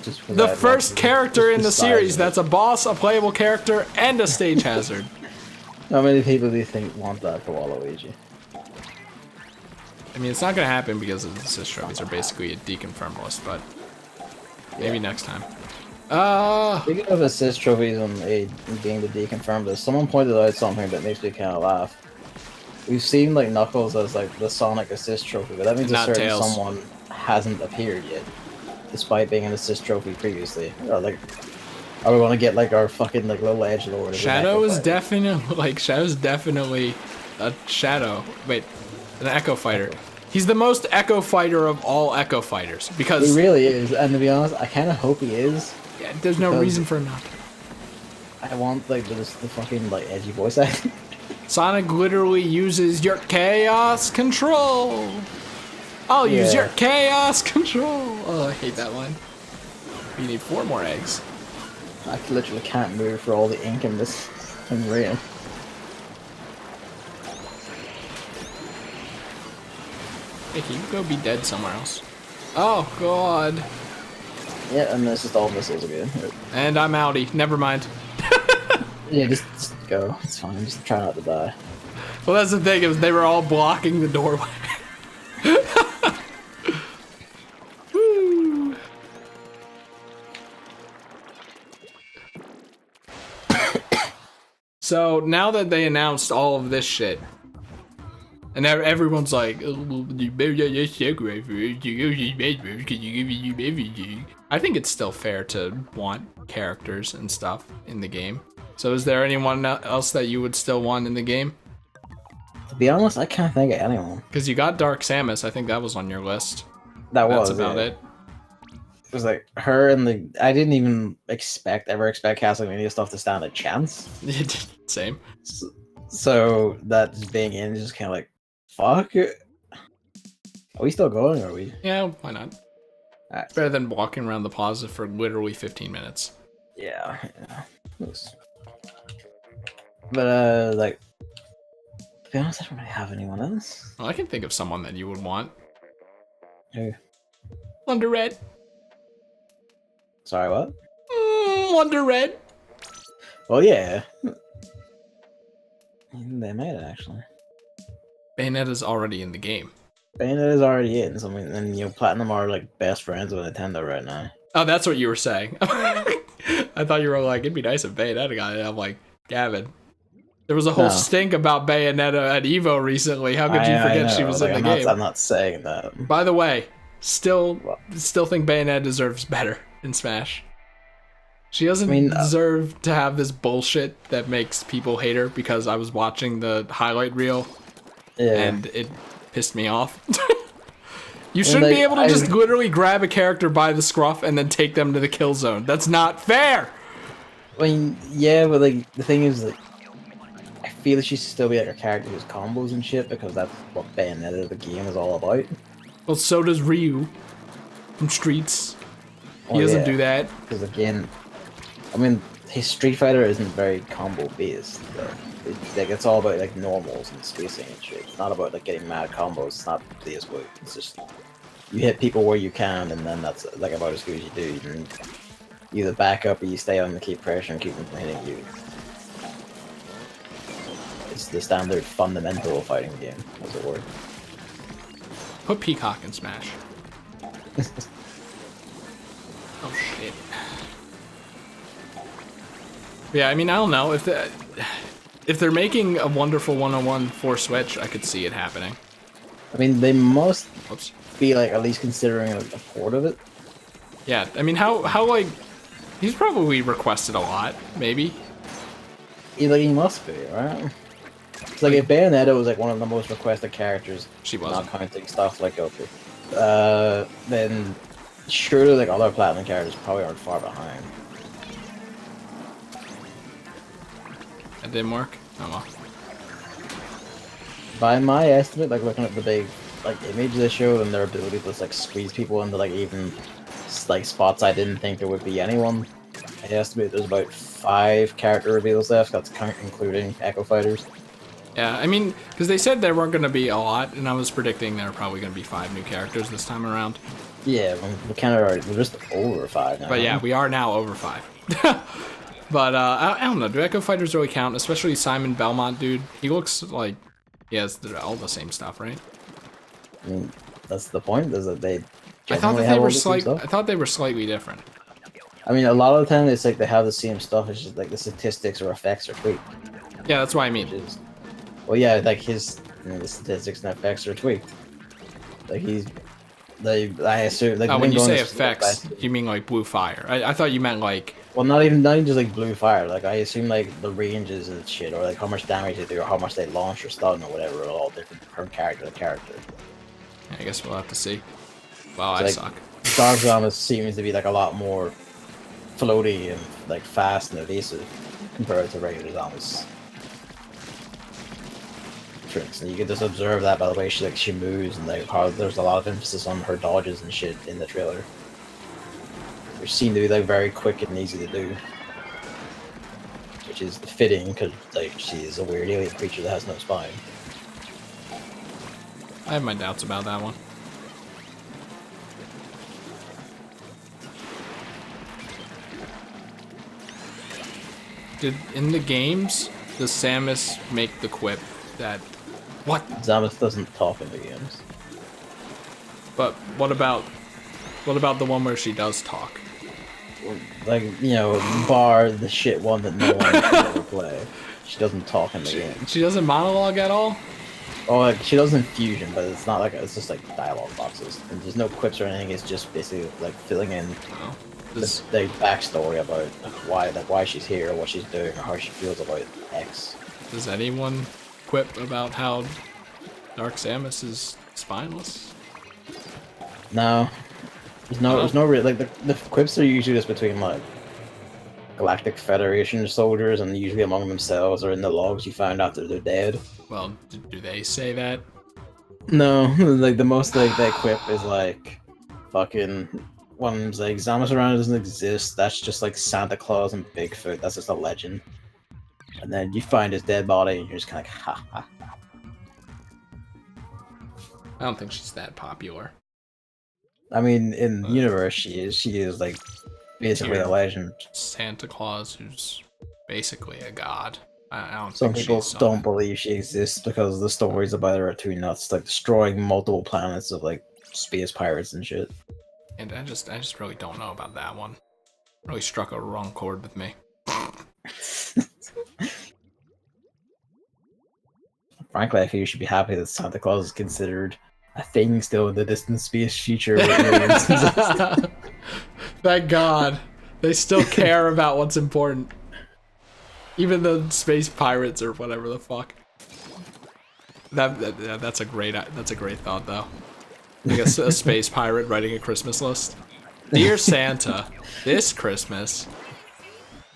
Just the first character in the series that's a boss, a playable character, and a stage hazard. How many people do you think want that for Waluigi? I mean, it's not gonna happen because the assist trophies are basically a deconfirmed list, but maybe next time. Speaking of assist trophies and being the deconfirmed list, someone pointed out something that makes me kind of laugh. We've seen like Knuckles as like the Sonic assist trophy, but that means a certain someone hasn't appeared yet, despite being an assist trophy previously. Or, like, are we gonna get like our fucking like little edgelord? Shadow is definitely Shadow's definitely a Shadow. Wait, an Echo Fighter. He's the most Echo Fighter of all Echo Fighters because he really is. And to be honest, I kind of hope he is. Yeah, there's no reason for him not to. I want like the fucking like edgy voice acting. Sonic literally uses your chaos control. I'll use your chaos control. Oh, I hate that line. You need 4 more eggs. I literally can't move for all the ink in this thing rain. Hey, can you go be dead somewhere else? Oh, God. Yeah, and this is all missiles again. And I'm outie. Never mind. Yeah, just go. It's fine. Just try not to die. Well, that's the thing, is they were all blocking the doorway. Woo. So, now that they announced all of this shit, and everyone's like, I think it's still fair to want characters and stuff in the game. So is there anyone else that you would still want in the game? To be honest, I can't think of anyone. Because you got Dark Samus, I think that was on your list. That's about it. It was like her and the... I didn't even ever expect Castlevania stuff to stand a chance. Same. So that just being in is just kind of like, fuck. Are we still going, or are we? Yeah, why not? Right. It's better than walking around the plaza for literally 15 minutes. Yeah. But, like, to be honest, I don't really have anyone else. Well, I can think of someone that you would want. Who? Wonder Red. Sorry, what? Wonder Red. Well, yeah. They might actually. Bayonetta's already in the game. Bayonetta is already in, so I mean, and Platinum are like best friends with Nintendo right now. Oh, that's what you were saying. I thought you were like, it'd be nice if Bayonetta got it. I'm like, Gavin. There was a whole No, stink about Bayonetta at Evo recently. How could you I forget she know. was Like in the I'm game? not saying that. By the way, still Well, think Bayonetta deserves better in Smash. She doesn't I mean, deserve to have this bullshit that makes people hate her because I was watching the highlight reel yeah. and it pissed me off. You I mean, shouldn't be like, able to just literally grab a character by the scruff and then take them to the kill zone. That's not fair! I mean, yeah, but like the thing is, like, I feel like she should still be like a character who's combos and shit because that's what Bayonetta the game is all about. Well, so does Ryu from Streets. He Oh, doesn't yeah. do that. Because again, I mean, his Street Fighter isn't very combo based. Though. It's all about like normals and spacing and shit. It's not about like getting mad combos. It's not this way. It's just you hit people where you can, and then that's like about as good as you do. You can either back up or you stay on and keep pressure and keep them from hitting you. It's the standard fundamental fighting game, as it were. Put Peacock in Smash. Oh shit. Yeah, I mean, I don't know if they're making a wonderful 101 for Switch, I could see it happening. I mean, they must Oops. be like at least considering like, a port of it. Yeah, I mean, how like he's probably requested a lot, maybe. He must be, right? It's like if Bayonetta was like one of the most requested characters, She not wasn't. counting stuff like Goku, then surely like other Platinum characters probably aren't far behind. That didn't work. Oh well. By my estimate, like looking at the big like images they showed and their ability to just like squeeze people into like even like spots I didn't think there would be anyone, I estimate there's about 5 character reveals left. That's including Echo Fighters. Yeah, I mean, because they said there weren't going to be a lot, and I was predicting there were probably going to be 5 new characters this time around. Yeah, we're kind of already, we're just over 5 now. But yeah, we are now over 5. But I don't know. Do Echo Fighters really count? Especially Simon Belmont, dude. He looks like he has all the same stuff, right? I mean, that's the point. Is that they? I thought that have they all were the same stuff. I thought they were slightly different. I mean, a lot of the time it's like they have the same stuff. It's just like the statistics or effects are tweaked. Yeah, that's what I mean. Which is, well, yeah, like his the statistics and effects are tweaked. Like I assume. Like, Oh, when you say effects, effects, you mean like blue fire. I thought you meant like. well, not even just like blue fire. Like I assume like the ranges and shit, or like how much damage they do, or how much they launch or stun or whatever, are all different from character to character. I guess we'll have to see. Wow, It's I like, suck. Dark Zone seems to be like a lot more floaty and like fast and evasive compared to regular Zombies. Tricks, and you can just observe that by the way she moves and like how there's a lot of emphasis on her dodges and shit in the trailer, which seem to be like very quick and easy to do, which is fitting because like she is a weird alien creature that has no spine. I have my doubts about that one. In the games, does Samus make the quip that... What? Samus doesn't talk in the games. But what about the one where she does talk? Like, bar the shit one that no one can ever play. She doesn't talk in the game. She doesn't monologue at all? Oh, like, she does in Fusion, but it's not like, it's just like dialogue boxes. And there's no quips or anything, it's just basically like filling in Oh. the backstory about why she's here, what she's doing, or how she feels about X. Does anyone quip about how Dark Samus is spineless? No. There's no real, like, the quips are usually just between, like, Galactic Federation soldiers, and usually among themselves, or in the logs you find after they're dead. Well, do they say that? No, like, the most, like, they quip is, like, fucking... One's like, Samus Aran doesn't exist, that's just, like, Santa Claus and Bigfoot, that's just a legend. And then you find his dead body, and you're just kind of like, ha ha ha. I don't think she's that popular. I mean, in the universe, she is, like, basically a legend. Santa Claus, who's basically a god. I don't Some think people she's don't believe she exists because the stories about her are too nuts, like destroying multiple planets of like space pirates and shit. And I just really don't know about that one. Really struck a wrong chord with me. Frankly, I feel you should be happy that Santa Claus is considered a thing still in the distant space future where aliens exist. Thank God. They still care about what's important. Even the space pirates or whatever the fuck. That's a great thought though. Like a space pirate writing a Christmas list. Dear Santa, this Christmas.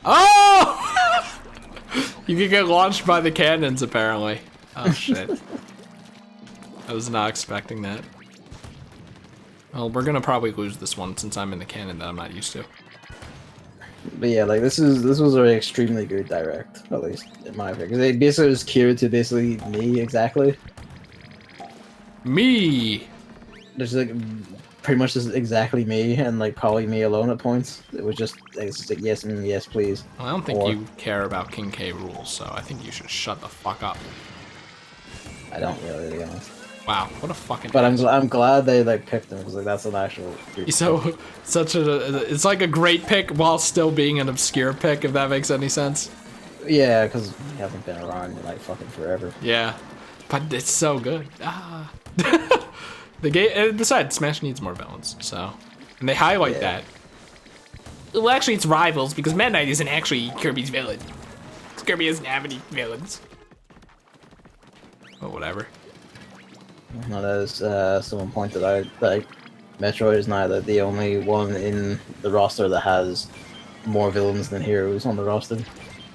Oh! You can get launched by the cannons apparently. Oh shit. I was not expecting that. Well, we're gonna probably lose this one since I'm in the cannon that I'm not used to. But yeah, like this was an extremely good direct, at least in my opinion. Because it basically was cured to basically me exactly. Me! There's like pretty much just exactly me and like probably me alone at points. It was just like yes, yes, please. Well, I don't think you care about King K rules, so I think you should shut the fuck up. I don't really, to be honest. Wow, what a fucking. But I'm glad they like picked him because like that's an actual. So such it's like a great pick while still being an obscure pick, if that makes any sense. Yeah, because he hasn't been around in like fucking forever. Yeah, but it's so good. Ah. The game. And besides, Smash needs more villains, so and they highlight that. Well, actually, it's rivals because Meta Knight isn't actually Kirby's villain. Kirby doesn't have any villains. Oh, whatever. No, as someone pointed out, like Metroid is now the only one in the roster that has more villains than heroes on the roster.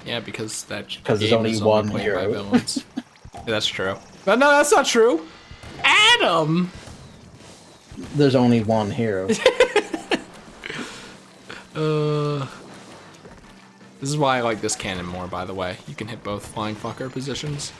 Yeah, because there's only one hero. Villains. Yeah, that's true. But no, that's not true. Adam. There's only one hero. This is why I like this cannon more, by the way. You can hit both flying fucker positions.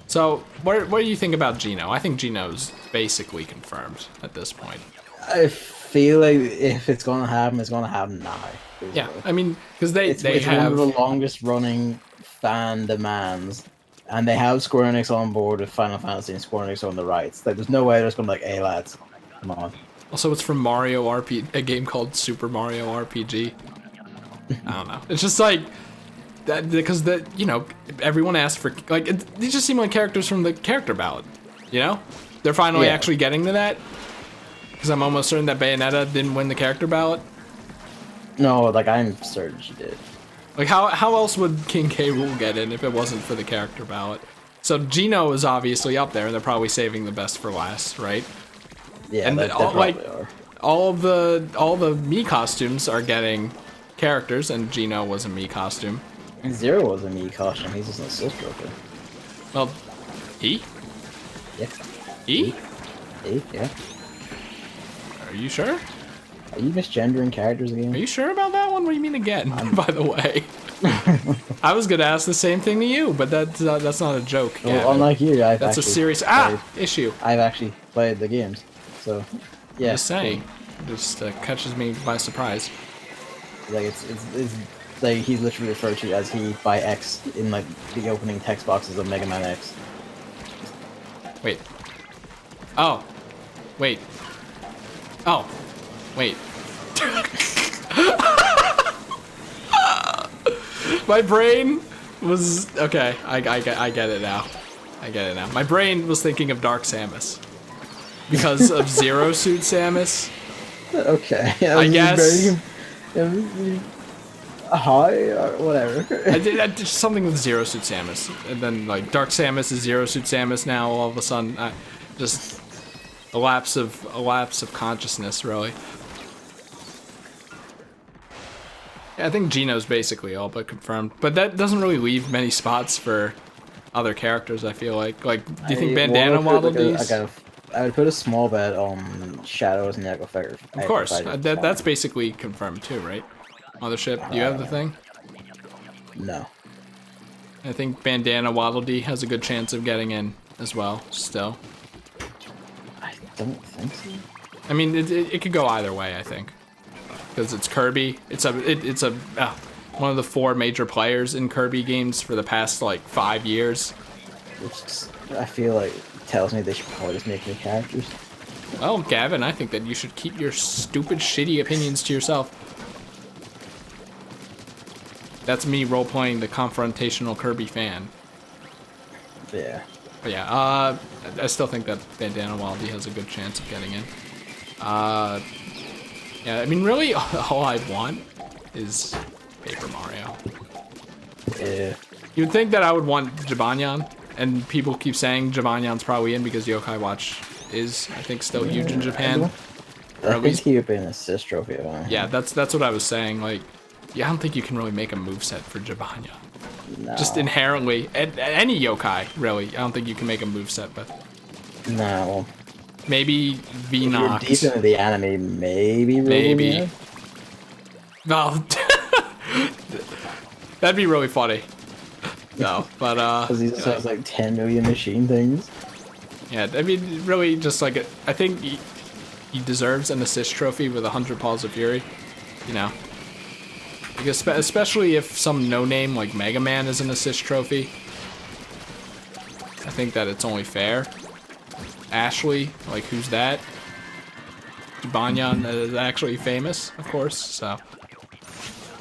So, what do you think about Geno? I think Geno's basically confirmed at this point. I feel like if it's gonna happen, it's gonna happen now. Basically. Yeah, I mean, because they it's have one of the longest running fan demands, and they have Square Enix on board with Final Fantasy and Square Enix on the rights. Like, there's no way they're just gonna be like, "Hey lads, come on." Also, it's from Mario RPG, a game called Super Mario RPG. I don't know. It's just like. Because everyone asked for like they just seem like characters from the character ballot, they're finally actually getting to that. Because I'm almost certain that Bayonetta didn't win the character ballot. No, like I'm certain she did. Like how else would King K. Rool get in if it wasn't for the character ballot? So Geno is obviously up there, and they're probably saving the best for last, right? Yeah, and they probably are. all the Mii costumes are getting characters, and Geno was a Mii costume. Zero was a Mii costume. He's just a Silkstroker. Well, he? Yeah. He? He? Yeah. Are you sure? Are you misgendering characters again? Are you sure about that one? What do you mean again? By the way, I was gonna ask the same thing to you, but that's not a joke. Well, unlike you, that's a serious issue. I've actually played the games, so yeah. I'm just saying, it just catches me by surprise. Like it's like he's literally referred to as he by X in like the opening text boxes of Mega Man X. Wait. Oh. Wait. Oh. Wait. My brain was okay. I get it now. I get it now. My brain was thinking of Dark Samus because of Zero Suit Samus. Okay. I guess. Hi or whatever. I did something with Zero Suit Samus, and then like Dark Samus is Zero Suit Samus now. All of a sudden, just a lapse of consciousness, really. Yeah, I think Geno's basically all but confirmed, but that doesn't really leave many spots for other characters. I feel like do you think Bandana Waddle these? I would put a small bet on Shadows and Echo Fighter. Of course, that's basically confirmed too, right? Mothership, do you have the thing? No. I think Bandana Waddle Dee has a good chance of getting in as well, still. I don't think so. I mean, it could go either way, I think. because it's Kirby. It's one of the 4 major players in Kirby games for the past like 5 years. I feel like it tells me they should probably just make new characters. Well, Gavin, I think that you should keep your stupid, shitty opinions to yourself. That's me role-playing the confrontational Kirby fan. Yeah. But yeah, I still think that Bandana Waldy has a good chance of getting in. Yeah, I mean, really, all I want is Paper Mario. Yeah. You'd think that I would want Jibanyan, and people keep saying Jibanyan's probably in because Yokai Watch is, I think, still huge in Japan. I think he would be an assist trophy. Yeah, that's what I was saying. Like, yeah, I don't think you can really make a moveset for Jibanyan. No. Just inherently, any yokai, really. I don't think you can make a moveset, but No. maybe Vinox. Deep into the anime, maybe. Maybe. No. That'd be really funny. No, but Because he just has like 10 million machine things. yeah, I mean, really, just like I think he deserves an assist trophy with 100 Paws of Fury. You know. Because especially if some no-name like Mega Man is an assist trophy, I think that it's only fair. Ashley, like, who's that? Banyan is actually famous, of course, so.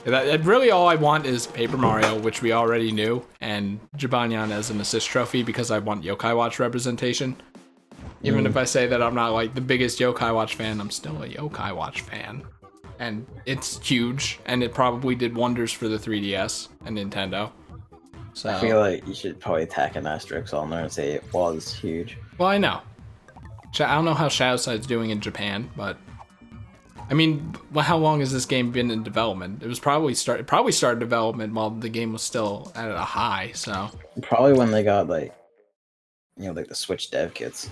That really all I want is Paper Mario, which we already knew, and Jibanyan as an assist trophy because I want Yokai Watch representation. Even if I say that I'm not like the biggest Yokai Watch fan, I'm still a Yokai Watch fan. And it's huge, and it probably did wonders for the 3DS and Nintendo. So I feel like you should probably tack an asterisk on there and say it was huge. well, I know. I don't know how Shadowside's doing in Japan, but I mean, how long has this game been in development? It probably started development while the game was still at a high. So Probably when they got like, like the Switch dev kits.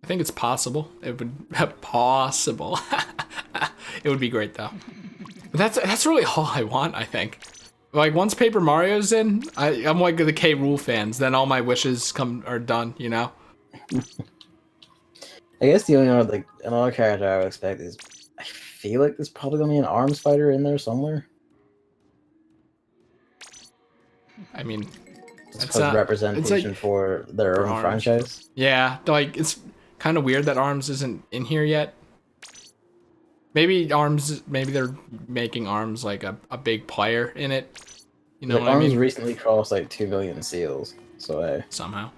I think it's possible. It would possible. It would be great though. But that's really all I want. I think. Like once Paper Mario's in, I'm like the K. Rool fans. Then all my wishes are done. You know. I guess the only other another character I would expect is I feel like there's probably gonna be an arms fighter in there somewhere. I mean, It's representation for their own franchise. Yeah, like it's kind of weird that Arms isn't in here yet. Maybe they're making Arms like a big player in it. You know what I mean? Arms recently crossed like 2 million seals, so somehow.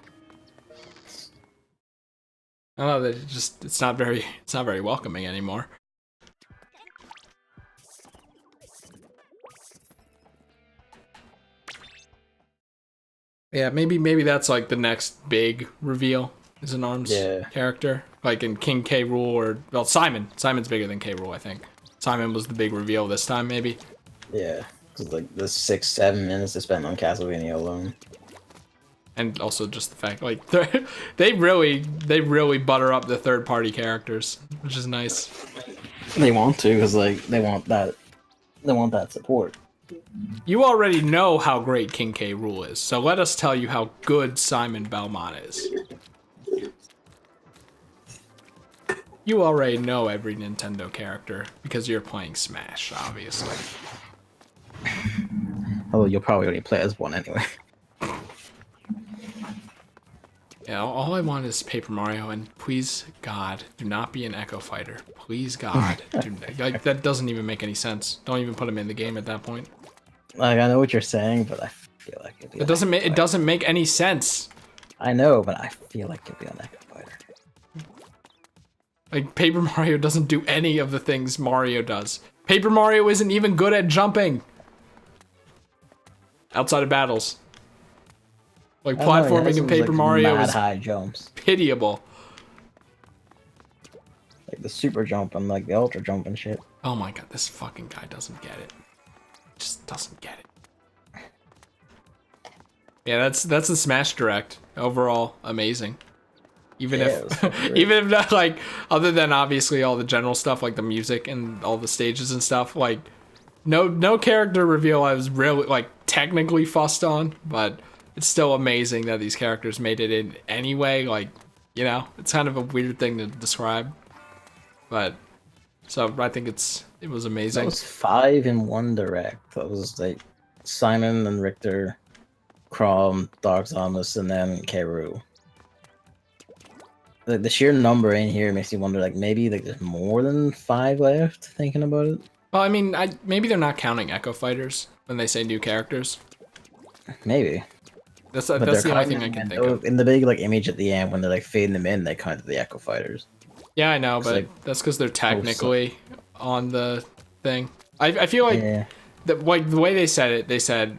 I don't know that it's not very welcoming anymore. Yeah, maybe that's like the next big reveal is an Arms character. Like in King K. Rool or Simon. Simon's bigger than K. Rool, I think. Simon was the big reveal this time, maybe. Yeah, because like the 6-7 minutes they spent on Castlevania alone. And also just the fact, like they really butter up the third-party characters, which is nice. They want to, because like they want that support. You already know how great King K. Rool is, so let us tell you how good Simon Belmont is. You already know every Nintendo character because you're playing Smash, obviously. Oh, you'll probably only play as one anyway. Yeah, all I want is Paper Mario, and please, God, do not be an Echo Fighter. Please, God. Like, that doesn't even make any sense. Don't even put him in the game at that point. Like, I know what you're saying, but I feel like it doesn't make any sense. I know, but I feel like it'll be an Echo Fighter. Like, Paper Mario doesn't do any of the things Mario does. Paper Mario isn't even good at jumping. Outside of battles. Like, platforming in Paper Mario is high jumps. Pitiable. Like the super jump and like the ultra jump and shit. Oh my god, this fucking guy doesn't get it. Just doesn't get it. Yeah, that's the Smash Direct. Overall, amazing. Even if not, like, other than obviously all the general stuff like the music and all the stages and stuff, like no character reveal I was really like technically fussed on, but it's still amazing that these characters made it in anyway. Like, you know, it's kind of a weird thing to describe. But so I think it was That amazing. was 5 in one direct. That was like Simon and Richter, Crom, Dark Thomas, and then Keru. Like the sheer number in here makes you wonder, like maybe like there's more than 5 left. Thinking about it, Well, I mean, maybe they're not counting Echo Fighters when they say new characters. maybe. That's But that's they're the only counting thing I them can in, think of. in the big like image at the end when they're like fading them in. They counted the Echo Fighters. Yeah, I know, It's but like, that's because they're technically on the thing. I feel like yeah, the way they said it, they said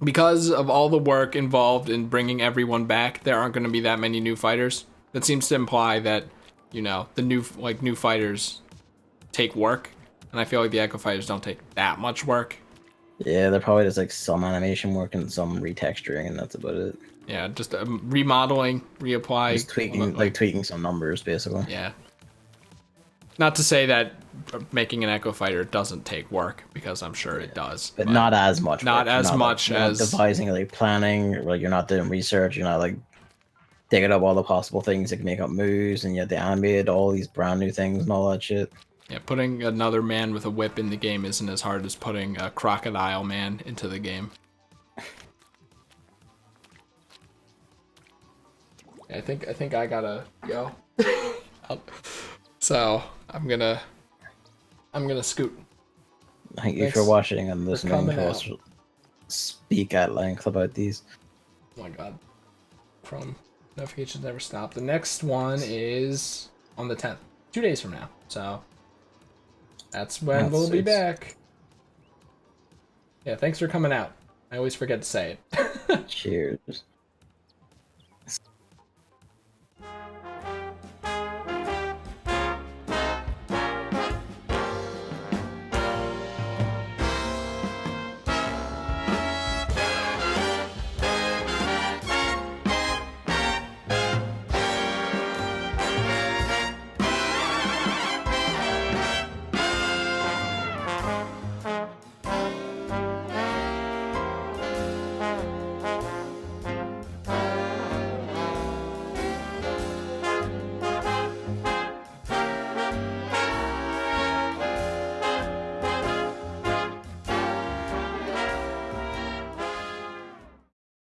because of all the work involved in bringing everyone back, there aren't going to be that many new fighters. That seems to imply that, you know, the new fighters take work, and I feel like the Echo Fighters don't take that much work. yeah, they're probably just like some animation work and some retexturing, and that's about it. Yeah, just remodeling, reapply, Just tweaking, like tweaking some numbers, basically. yeah. Not to say that making an Echo Fighter doesn't take work, because I'm sure it does. But not as much. Not work. as You're much you're not as devising, like planning. Like you're not doing research. You're not like digging up all the possible things that can make up moves, and yet they animated all these brand new things and all that shit. yeah, putting another man with a whip in the game isn't as hard as putting a crocodile man into the game. I think I gotta go. So I'm gonna scoot. Thank you Thanks for watching and listening coming to us speak at length about these. Oh my god. Chrome notifications never stop. The next one is on the 10th. 2 days from now. So that's when we'll be back. Yeah, thanks for coming out. I always forget to say it. Cheers.